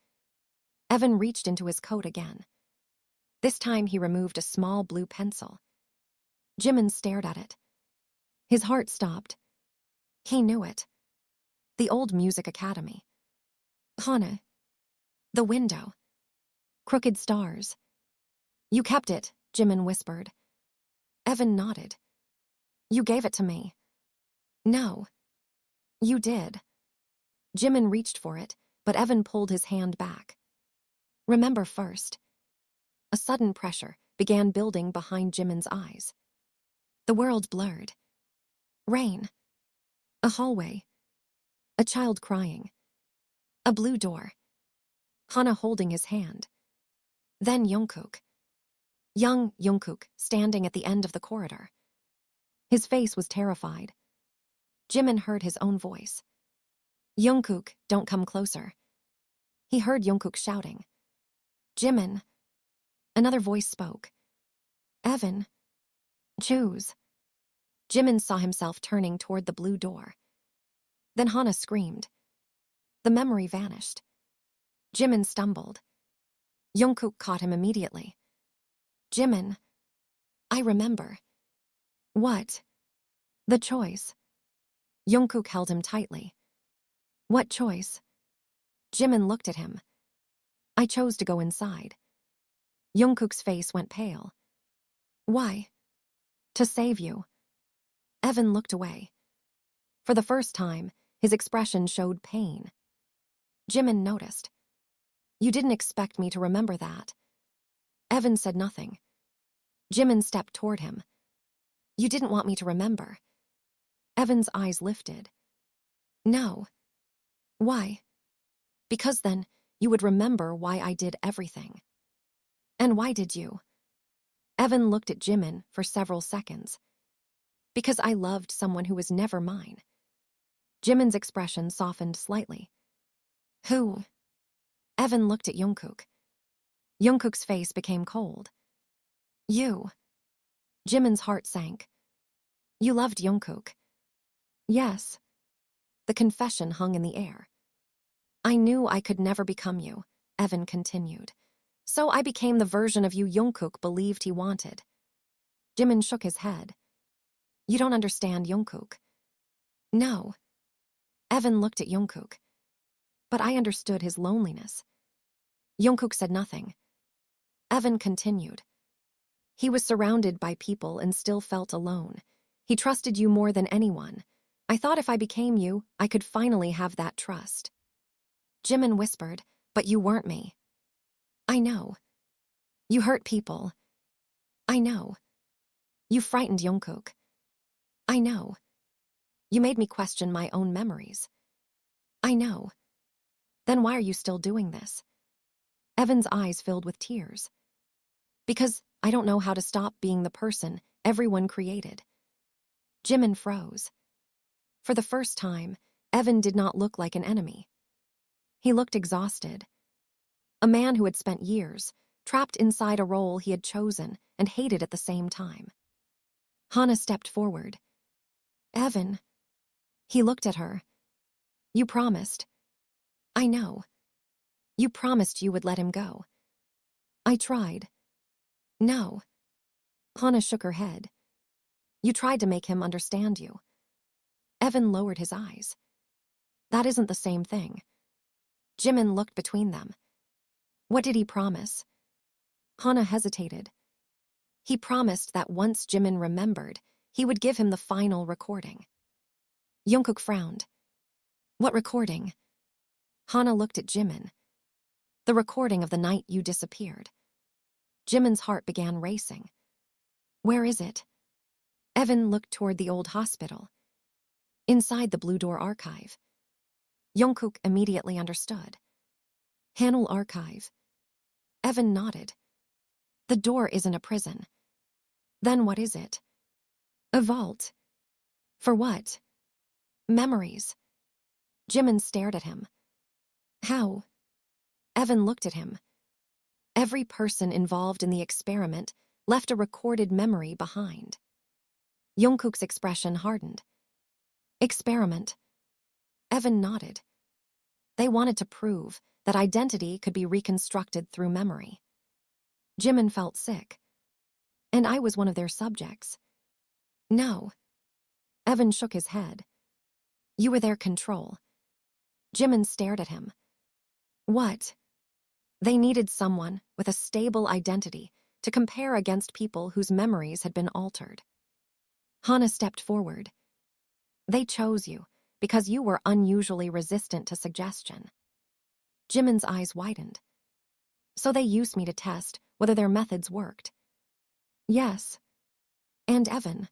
Evan reached into his coat again. This time he removed a small blue pencil. Jimin stared at it. His heart stopped. He knew it. The old music academy. Hana. The window. Crooked stars. You kept it, Jimin whispered. Evan nodded. You gave it to me. No. You did. Jimin reached for it, but Evan pulled his hand back. Remember first. A sudden pressure began building behind Jimin's eyes. The world blurred. Rain. A hallway. A child crying. A blue door. Hana holding his hand. Then Jungkook. Young Jungkook standing at the end of the corridor. His face was terrified. Jimin heard his own voice. Jungkook, don't come closer. He heard Jungkook shouting. Jimin. Another voice spoke. Evan. Choose. Jimin saw himself turning toward the blue door. Then Hana screamed. The memory vanished. Jimin stumbled. Jungkook caught him immediately. Jimin. I remember. What? The choice. Jungkook held him tightly. What choice? Jimin looked at him. I chose to go inside. Jungkook's face went pale. Why? To save you. Evan looked away. For the first time, his expression showed pain. Jimin noticed. You didn't expect me to remember that. Evan said nothing. Jimin stepped toward him. You didn't want me to remember. Evan's eyes lifted. No. Why? Because then you would remember why I did everything. And why did you? Evan looked at Jimin for several seconds. Because I loved someone who was never mine. Jimin's expression softened slightly. Who? Evan looked at Jungkook. Jungkook's face became cold. You. Jimin's heart sank. You loved Jungkook. Yes. The confession hung in the air. I knew I could never become you, Evan continued. So I became the version of you Jungkook believed he wanted. Jimin shook his head. You don't understand Jungkook. No. Evan looked at Jungkook. But I understood his loneliness. Jungkook said nothing. Evan continued. He was surrounded by people and still felt alone. He trusted you more than anyone. I thought if I became you, I could finally have that trust. Jimin whispered, but you weren't me. I know. You hurt people. I know. You frightened Jungkook. I know. You made me question my own memories. I know. Then why are you still doing this? Evan's eyes filled with tears. Because I don't know how to stop being the person everyone created. Jimin froze. For the first time, Evan did not look like an enemy. He looked exhausted. A man who had spent years trapped inside a role he had chosen and hated at the same time. Hana stepped forward. Evan. He looked at her. You promised. I know. You promised you would let him go. I tried. No. Hana shook her head. You tried to make him understand you. Evan lowered his eyes. That isn't the same thing. Jimin looked between them. What did he promise? Hana hesitated. He promised that once Jimin remembered, he would give him the final recording. Jungkook frowned. What recording? Hana looked at Jimin. The recording of the night you disappeared. Jimin's heart began racing. Where is it? Evan looked toward the old hospital. Inside the Blue Door archive. Jungkook immediately understood. Hanul archive. Evan nodded. The door isn't a prison. Then what is it? A vault. For what? Memories. Jimin stared at him. How? Evan looked at him. Every person involved in the experiment left a recorded memory behind. Jungkook's expression hardened. Experiment. Evan nodded. They wanted to prove that identity could be reconstructed through memory. Jimin felt sick. And I was one of their subjects. No. Evan shook his head. You were their control. Jimin stared at him. What? They needed someone with a stable identity to compare against people whose memories had been altered. Hana stepped forward. They chose you because you were unusually resistant to suggestion. Jimin's eyes widened. So they used me to test whether their methods worked. Yes. And Evan.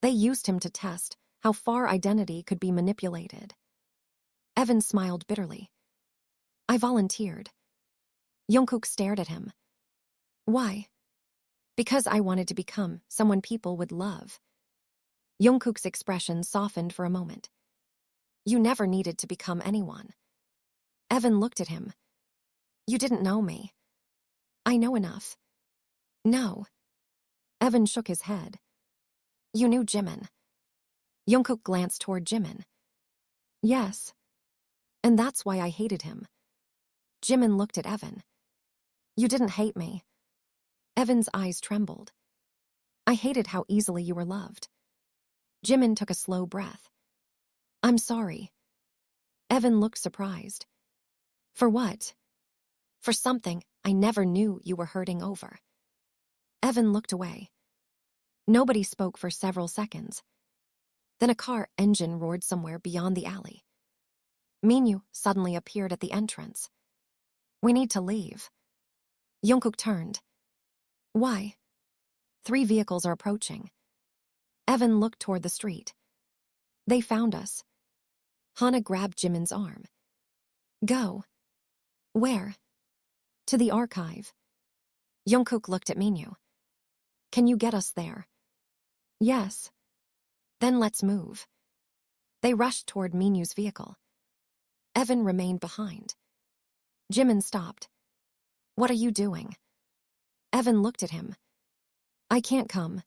They used him to test how far identity could be manipulated. Evan smiled bitterly. I volunteered. Jungkook stared at him. Why? Because I wanted to become someone people would love. Jungkook's expression softened for a moment. You never needed to become anyone. Evan looked at him. You didn't know me. I know enough. No. Evan shook his head. You knew Jimin. Jungkook glanced toward Jimin. Yes. And that's why I hated him. Jimin looked at Evan. You didn't hate me. Evan's eyes trembled. I hated how easily you were loved. Jimin took a slow breath. I'm sorry. Evan looked surprised. For what? For something I never knew you were hurting over. Evan looked away. Nobody spoke for several seconds. Then a car engine roared somewhere beyond the alley. Minyu suddenly appeared at the entrance. We need to leave. Jungkook turned. Why? 3 vehicles are approaching. Evan looked toward the street. They found us. Hana grabbed Jimin's arm. Go. Where? To the archive. Jungkook looked at Minyu. Can you get us there? Yes. Then let's move. They rushed toward Minyu's vehicle. Evan remained behind. Jimin stopped. What are you doing? Evan looked at him. I can't come.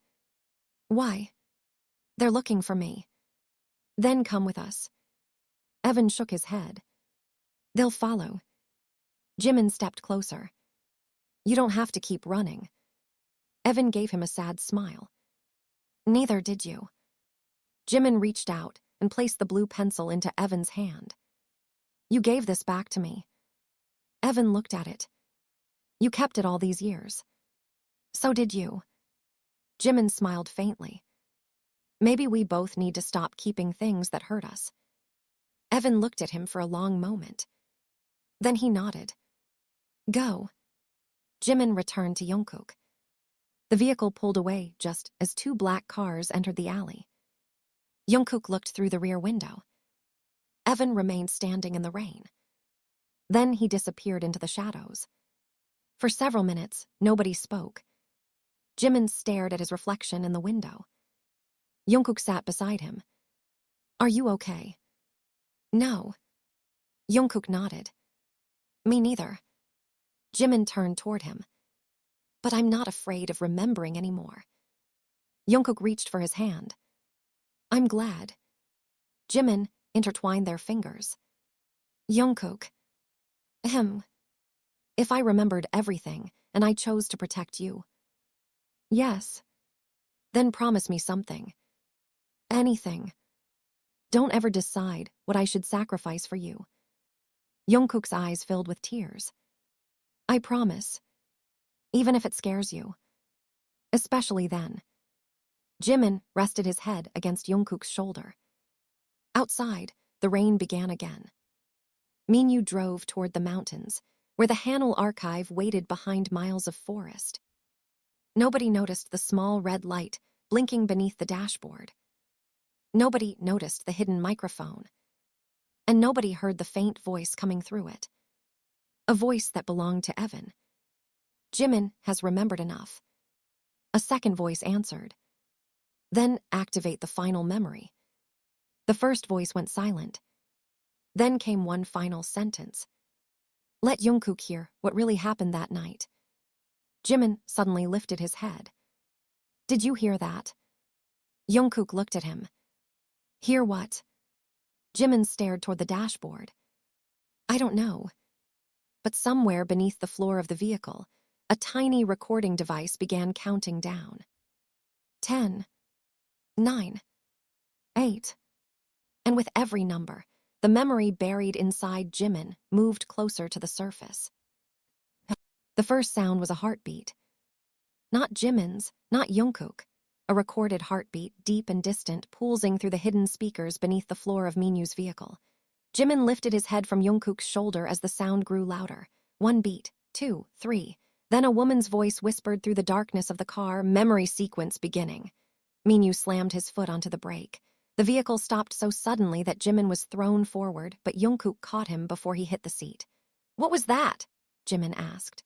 Why? They're looking for me. Then come with us. Evan shook his head. They'll follow. Jimin stepped closer. You don't have to keep running. Evan gave him a sad smile. Neither did you. Jimin reached out and placed the blue pencil into Evan's hand. You gave this back to me. Evan looked at it. You kept it all these years. So did you. Jimin smiled faintly. Maybe we both need to stop keeping things that hurt us. Evan looked at him for a long moment. Then he nodded. Go. Jimin returned to Jungkook. The vehicle pulled away just as 2 black cars entered the alley. Jungkook looked through the rear window. Evan remained standing in the rain. Then he disappeared into the shadows. For several minutes, nobody spoke. Jimin stared at his reflection in the window. Jungkook sat beside him. Are you okay? No. Jungkook nodded. Me neither. Jimin turned toward him. But I'm not afraid of remembering anymore. Jungkook reached for his hand. I'm glad. Jimin intertwined their fingers. Jungkook. If I remembered everything and I chose to protect you. Yes. Then promise me something. Anything. Don't ever decide what I should sacrifice for you. Jungkook's eyes filled with tears. I promise. Even if it scares you. Especially then. Jimin rested his head against Jungkook's shoulder. Outside, the rain began again. Minyu drove toward the mountains, where the Hanul archive waited behind miles of forest. Nobody noticed the small red light blinking beneath the dashboard. Nobody noticed the hidden microphone. And nobody heard the faint voice coming through it. A voice that belonged to Evan. Jimin has remembered enough. A second voice answered. Then activate the final memory. The first voice went silent. Then came one final sentence. Let Jungkook hear what really happened that night. Jimin suddenly lifted his head. Did you hear that? Jungkook looked at him. Hear what? Jimin stared toward the dashboard. I don't know. But somewhere beneath the floor of the vehicle, a tiny recording device began counting down. 10, 9, 8. And with every number, the memory buried inside Jimin moved closer to the surface. The first sound was a heartbeat. Not Jimin's, not Jungkook. A recorded heartbeat, deep and distant, pulsing through the hidden speakers beneath the floor of Minyu's vehicle. Jimin lifted his head from Jungkook's shoulder as the sound grew louder. 1 beat, 2, 3. Then a woman's voice whispered through the darkness of the car, memory sequence beginning. Minyu slammed his foot onto the brake. The vehicle stopped so suddenly that Jimin was thrown forward, but Jungkook caught him before he hit the seat. "What was that?" Jimin asked.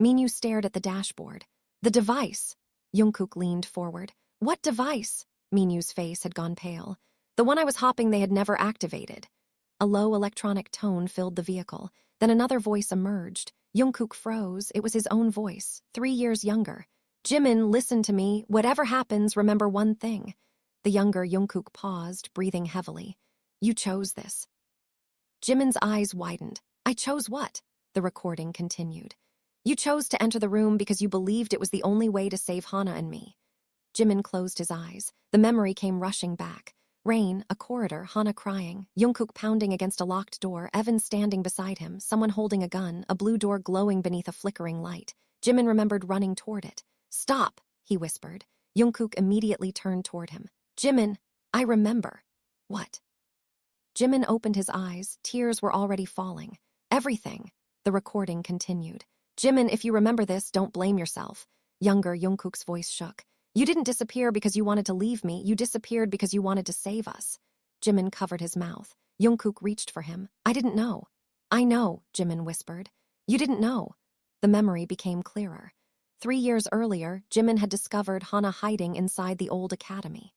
Minyu stared at the dashboard. "The device." Jungkook leaned forward. "What device?" Minyu's face had gone pale. "The one I was hoping they had never activated." A low electronic tone filled the vehicle. Then another voice emerged. Jungkook froze. It was his own voice, 3 years younger. "Jimin, listen to me. Whatever happens, remember one thing." The younger Jungkook paused, breathing heavily. "You chose this." Jimin's eyes widened. "I chose what?" The recording continued. "You chose to enter the room because you believed it was the only way to save Hana and me." Jimin closed his eyes. The memory came rushing back. Rain, a corridor, Hana crying, Jungkook pounding against a locked door, Evan standing beside him, someone holding a gun, a blue door glowing beneath a flickering light. Jimin remembered running toward it. "Stop," he whispered. Jungkook immediately turned toward him. "Jimin, I remember." "What?" Jimin opened his eyes. Tears were already falling. "Everything." The recording continued. "Jimin, if you remember this, don't blame yourself." Younger Jungkook's voice shook. "You didn't disappear because you wanted to leave me. You disappeared because you wanted to save us." Jimin covered his mouth. Jungkook reached for him. "I didn't know." "I know," Jimin whispered. "You didn't know." The memory became clearer. 3 years earlier, Jimin had discovered Hana hiding inside the old academy.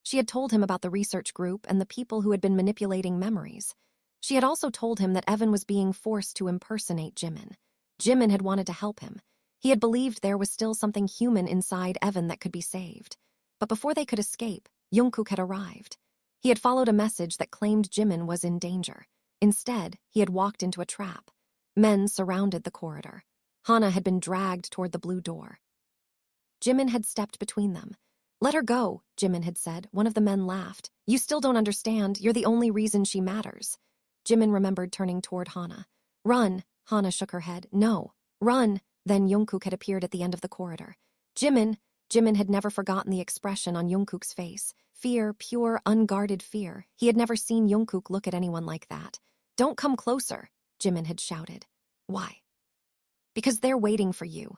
She had told him about the research group and the people who had been manipulating memories. She had also told him that Evan was being forced to impersonate Jimin. Jimin had wanted to help him. He had believed there was still something human inside Evan that could be saved. But before they could escape, Jungkook had arrived. He had followed a message that claimed Jimin was in danger. Instead, he had walked into a trap. Men surrounded the corridor. Hana had been dragged toward the blue door. Jimin had stepped between them. "Let her go," Jimin had said. One of the men laughed. "You still don't understand. You're the only reason she matters." Jimin remembered turning toward Hana. "Run." Hana shook her head. "No. Run." Then Jungkook had appeared at the end of the corridor. "Jimin." Jimin had never forgotten the expression on Jungkook's face. Fear, pure, unguarded fear. He had never seen Jungkook look at anyone like that. "Don't come closer," Jimin had shouted. "Why?" "Because they're waiting for you."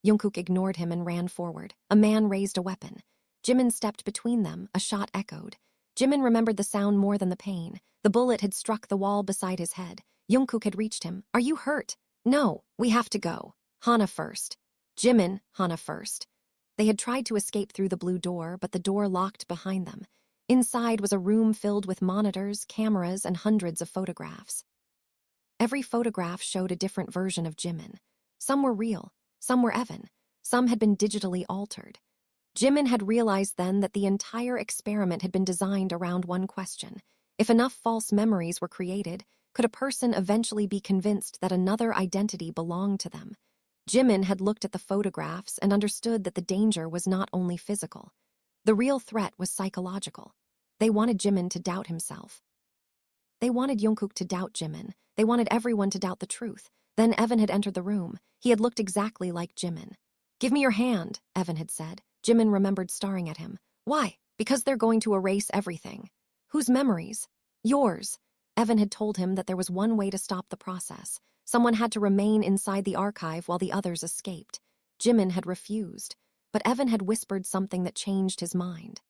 Jungkook ignored him and ran forward. A man raised a weapon. Jimin stepped between them. A shot echoed. Jimin remembered the sound more than the pain. The bullet had struck the wall beside his head. Jungkook had reached him. "Are you hurt?" "No, we have to go." "Hana first." "Jimin." "Hana first." They had tried to escape through the blue door, but the door locked behind them. Inside was a room filled with monitors, cameras, and hundreds of photographs. Every photograph showed a different version of Jimin. Some were real, some were Evan, some had been digitally altered. Jimin had realized then that the entire experiment had been designed around one question. If enough false memories were created, could a person eventually be convinced that another identity belonged to them? Jimin had looked at the photographs and understood that the danger was not only physical. The real threat was psychological. They wanted Jimin to doubt himself. They wanted Jungkook to doubt Jimin. They wanted everyone to doubt the truth. Then Evan had entered the room. He had looked exactly like Jimin. "Give me your hand," Evan had said. Jimin remembered staring at him. "Why?" "Because they're going to erase everything." "Whose memories?" "Yours." Evan had told him that there was one way to stop the process. Someone had to remain inside the archive while the others escaped. Jimin had refused, but Evan had whispered something that changed his mind.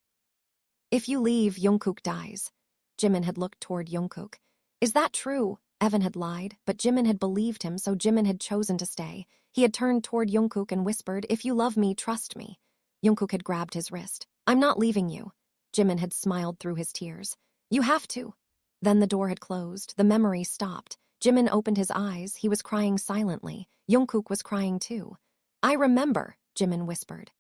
"If you leave, Jungkook dies." Jimin had looked toward Jungkook. "Is that true?" Evan had lied, but Jimin had believed him, so Jimin had chosen to stay. He had turned toward Jungkook and whispered, "If you love me, trust me." Jungkook had grabbed his wrist. "I'm not leaving you." Jimin had smiled through his tears. "You have to." Then the door had closed. The memory stopped. Jimin opened his eyes. He was crying silently. Jungkook was crying too. "I remember," Jimin whispered.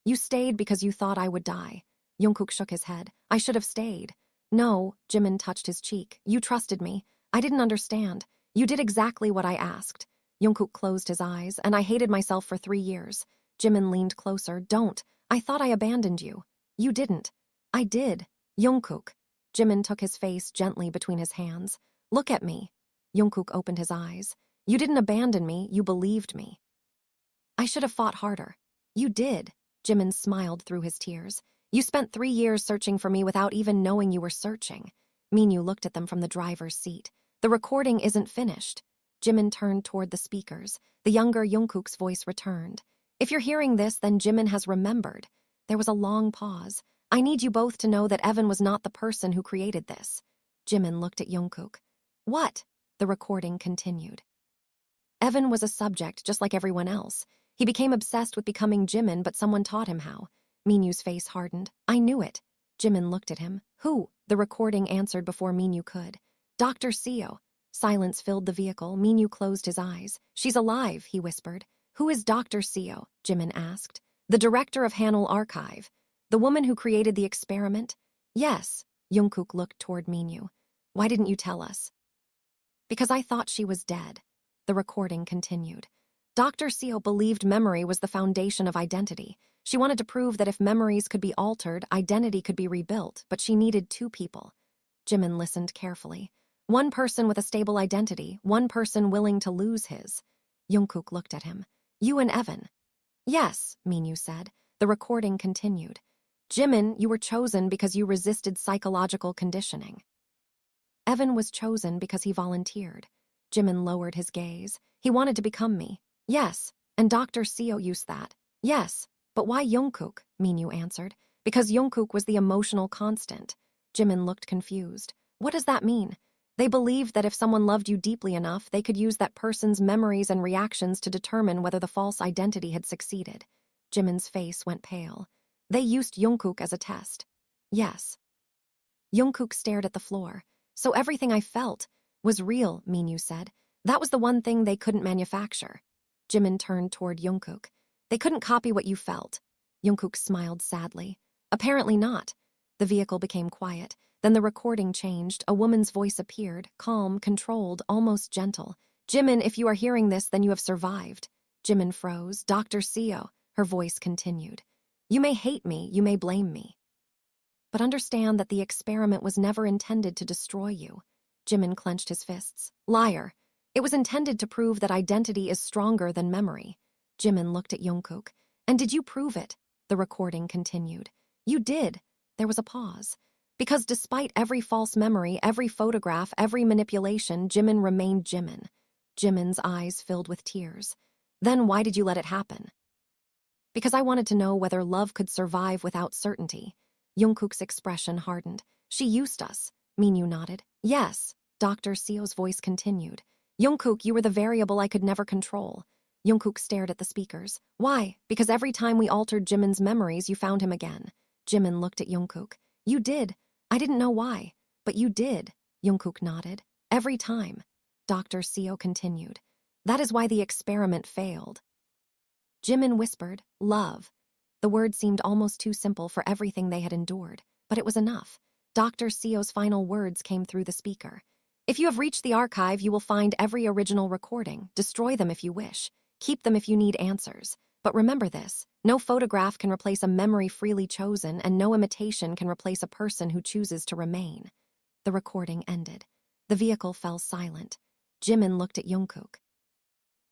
"You stayed because you thought I would die." Jungkook shook his head. "I should have stayed." "No," Jimin touched his cheek. "You trusted me. I didn't understand. You did exactly what I asked." Jungkook closed his eyes. "And I hated myself for 3 years." Jimin leaned closer. "Don't. I thought I abandoned you." "You didn't." "I did." "Jungkook." Jimin took his face gently between his hands. "Look at me." Jungkook opened his eyes. "You didn't abandon me. You believed me." "I should have fought harder." "You did." Jimin smiled through his tears. "You spent 3 years searching for me without even knowing you were searching." Minyu looked at them from the driver's seat. "The recording isn't finished." Jimin turned toward the speakers. The younger Jungkook's voice returned. "If you're hearing this, then Jimin has remembered." There was a long pause. I need you both to know that Evan was not the person who created this. Jimin looked at Jungkook. What? The recording continued. Evan was a subject just like everyone else. He became obsessed with becoming Jimin, but someone taught him how. Minyu's face hardened. I knew it. Jimin looked at him. Who? The recording answered before Minyu could. Dr. Seo. Silence filled the vehicle. Minyu closed his eyes. She's alive, he whispered. Who is Dr. Seo? Jimin asked. The director of Hanul Archive. The woman who created the experiment? Yes. Jungkook looked toward Minyu. Why didn't you tell us? Because I thought she was dead. The recording continued. Dr. Seo believed memory was the foundation of identity. She wanted to prove that if memories could be altered, identity could be rebuilt, but she needed two people. Jimin listened carefully. One person with a stable identity, one person willing to lose his. Jungkook looked at him. You and Evan. Yes, Minyu said. The recording continued. Jimin, you were chosen because you resisted psychological conditioning. Evan was chosen because he volunteered. Jimin lowered his gaze. He wanted to become me. Yes, and Dr. Seo used that. Yes, but why Jungkook? Minyu answered. Because Jungkook was the emotional constant. Jimin looked confused. What does that mean? They believed that if someone loved you deeply enough, they could use that person's memories and reactions to determine whether the false identity had succeeded. Jimin's face went pale. They used Jungkook as a test. Yes. Jungkook stared at the floor. So everything I felt was real, Minyu said. That was the one thing they couldn't manufacture. Jimin turned toward Jungkook. They couldn't copy what you felt. Jungkook smiled sadly. Apparently not. The vehicle became quiet. Then the recording changed. A woman's voice appeared, calm, controlled, almost gentle. Jimin, if you are hearing this, then you have survived. Jimin froze. Dr. Seo. Her voice continued. You may hate me, you may blame me. But understand that the experiment was never intended to destroy you. Jimin clenched his fists. Liar. It was intended to prove that identity is stronger than memory. Jimin looked at Jungkook. And did you prove it? The recording continued. You did. There was a pause. Because despite every false memory, every photograph, every manipulation, Jimin remained Jimin. Jimin's eyes filled with tears. Then why did you let it happen? Because I wanted to know whether love could survive without certainty. Jungkook's expression hardened. She used us. Minyu nodded. Yes. Dr. Seo's voice continued. Jungkook, you were the variable I could never control. Jungkook stared at the speakers. Why? Because every time we altered Jimin's memories, you found him again. Jimin looked at Jungkook. You did. I didn't know why, but you did. Jungkook nodded. Every time. Dr. Seo continued. That is why the experiment failed. Jimin whispered, love. The word seemed almost too simple for everything they had endured, but it was enough. Dr. Seo's final words came through the speaker. If you have reached the archive, you will find every original recording. Destroy them if you wish. Keep them if you need answers. But remember this, no photograph can replace a memory freely chosen, and no imitation can replace a person who chooses to remain. The recording ended. The vehicle fell silent. Jimin looked at Jungkook.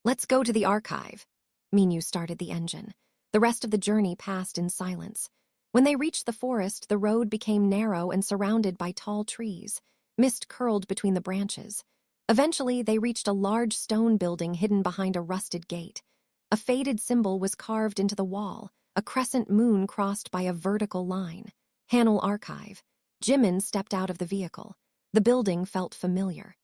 Let's go to the archive. Minyu started the engine. The rest of the journey passed in silence. When they reached the forest, the road became narrow and surrounded by tall trees. Mist curled between the branches. Eventually, they reached a large stone building hidden behind a rusted gate. A faded symbol was carved into the wall, a crescent moon crossed by a vertical line. Hanul Archive. Jimin stepped out of the vehicle. The building felt familiar.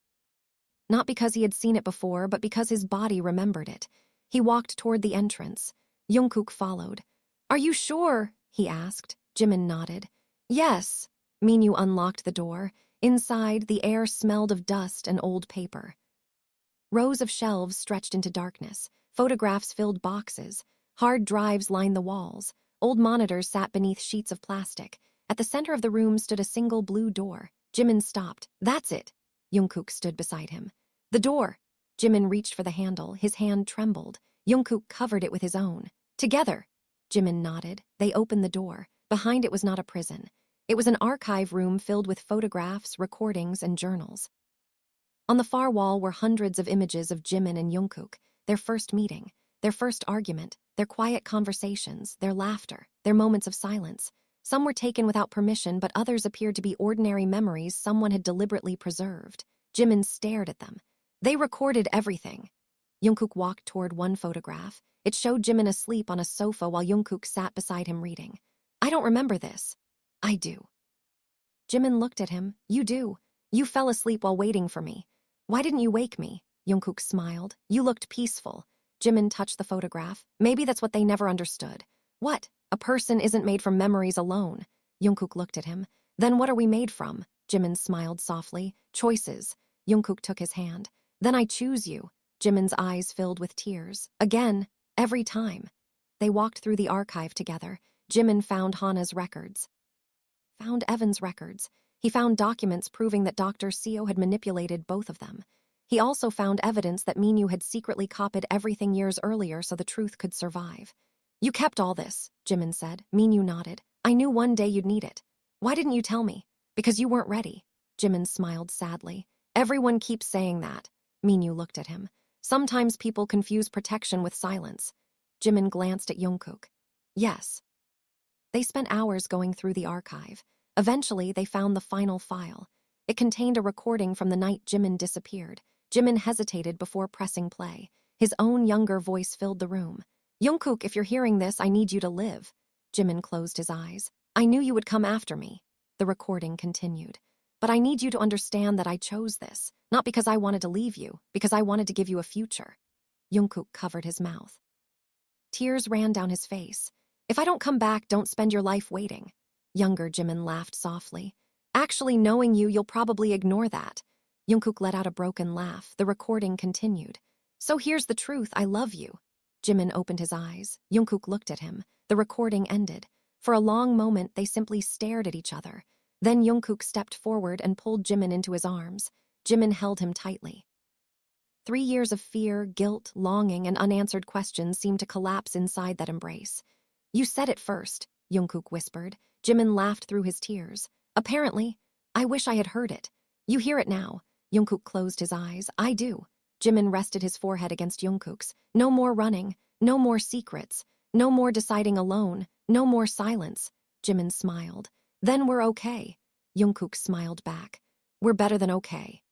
Not because he had seen it before, but because his body remembered it. He walked toward the entrance. Jungkook followed. Are you sure? He asked. Jimin nodded. Yes. Minyu unlocked the door. Inside, the air smelled of dust and old paper. Rows of shelves stretched into darkness. Photographs filled boxes. Hard drives lined the walls. Old monitors sat beneath sheets of plastic. At the center of the room stood a single blue door. Jimin stopped. That's it. Jungkook stood beside him. The door. Jimin reached for the handle. His hand trembled. Jungkook covered it with his own. Together. Jimin nodded. They opened the door. Behind it was not a prison. It was an archive room filled with photographs, recordings, and journals. On the far wall were hundreds of images of Jimin and Jungkook, their first meeting, their first argument, their quiet conversations, their laughter, their moments of silence. Some were taken without permission, but others appeared to be ordinary memories someone had deliberately preserved. Jimin stared at them. They recorded everything. Jungkook walked toward one photograph. It showed Jimin asleep on a sofa while Jungkook sat beside him reading. I don't remember this. I do. Jimin looked at him. You do. You fell asleep while waiting for me. Why didn't you wake me? Jungkook smiled. You looked peaceful. Jimin touched the photograph. Maybe that's what they never understood. What? A person isn't made from memories alone. Jungkook looked at him. Then what are we made from? Jimin smiled softly. Choices. Jungkook took his hand. Then I choose you. Jimin's eyes filled with tears. Again. Every time. They walked through the archive together. Jimin found Hana's records. Found Evan's records. He found documents proving that Dr. Seo had manipulated both of them. He also found evidence that Minyu had secretly copied everything years earlier so the truth could survive. You kept all this, Jimin said. Minyu nodded. I knew one day you'd need it. Why didn't you tell me? Because you weren't ready. Jimin smiled sadly. Everyone keeps saying that. Minyu looked at him. Sometimes people confuse protection with silence. Jimin glanced at Jungkook. Yes. They spent hours going through the archive. Eventually, they found the final file. It contained a recording from the night Jimin disappeared. Jimin hesitated before pressing play. His own younger voice filled the room. Jungkook, if you're hearing this, I need you to live. Jimin closed his eyes. I knew you would come after me. The recording continued. But I need you to understand that I chose this, not because I wanted to leave you, because I wanted to give you a future. Jungkook covered his mouth. Tears ran down his face. If I don't come back, don't spend your life waiting. Younger Jimin laughed softly. Actually, knowing you, you'll probably ignore that. Jungkook let out a broken laugh. The recording continued. So here's the truth, I love you. Jimin opened his eyes. Jungkook looked at him. The recording ended. For a long moment, they simply stared at each other. Then Jungkook stepped forward and pulled Jimin into his arms. Jimin held him tightly. 3 years of fear, guilt, longing, and unanswered questions seemed to collapse inside that embrace. You said it first, Jungkook whispered. Jimin laughed through his tears. Apparently, I wish I had heard it. You hear it now. Jungkook closed his eyes. I do. Jimin rested his forehead against Jungkook's. No more running, no more secrets, no more deciding alone, no more silence. Jimin smiled. Then we're okay. Jungkook smiled back. We're better than okay.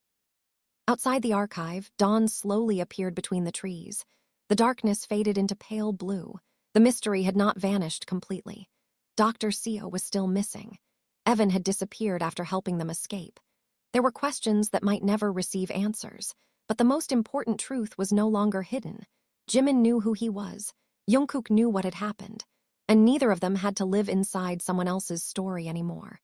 Outside the archive, dawn slowly appeared between the trees. The darkness faded into pale blue. The mystery had not vanished completely. Dr. Seo was still missing. Evan had disappeared after helping them escape. There were questions that might never receive answers, but the most important truth was no longer hidden. Jimin knew who he was. Jungkook knew what had happened, and neither of them had to live inside someone else's story anymore.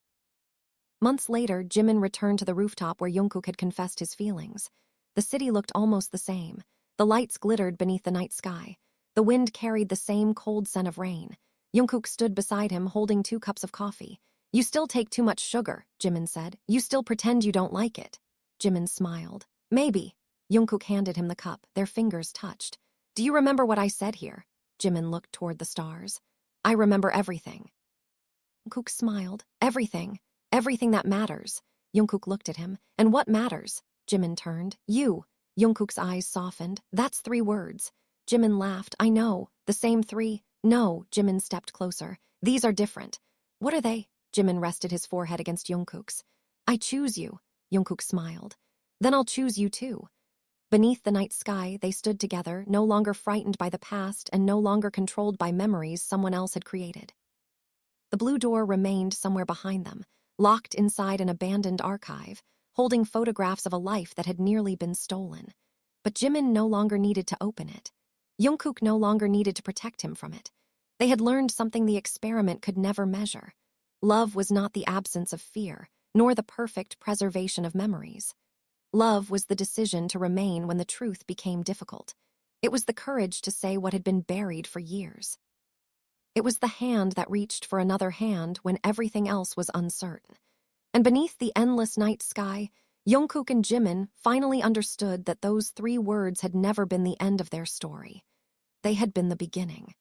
Months later, Jimin returned to the rooftop where Jungkook had confessed his feelings. The city looked almost the same. The lights glittered beneath the night sky. The wind carried the same cold scent of rain. Jungkook stood beside him, holding 2 cups of coffee. You still take too much sugar, Jimin said. You still pretend you don't like it. Jimin smiled. Maybe. Jungkook handed him the cup. Their fingers touched. Do you remember what I said here? Jimin looked toward the stars. I remember everything. Jungkook smiled. Everything. Everything that matters. Jungkook looked at him. And what matters? Jimin turned. You. Jungkook's eyes softened. That's 3 words. Jimin laughed. I know. The same 3. No. Jimin stepped closer. These are different. What are they? Jimin rested his forehead against Jungkook's. I choose you. Jungkook smiled. Then I'll choose you too. Beneath the night sky, they stood together, no longer frightened by the past and no longer controlled by memories someone else had created. The blue door remained somewhere behind them, locked inside an abandoned archive, holding photographs of a life that had nearly been stolen. But Jimin no longer needed to open it. Jungkook no longer needed to protect him from it. They had learned something the experiment could never measure. Love was not the absence of fear, nor the perfect preservation of memories. Love was the decision to remain when the truth became difficult. It was the courage to say what had been buried for years. It was the hand that reached for another hand when everything else was uncertain. And beneath the endless night sky, Jungkook and Jimin finally understood that those 3 words had never been the end of their story. They had been the beginning.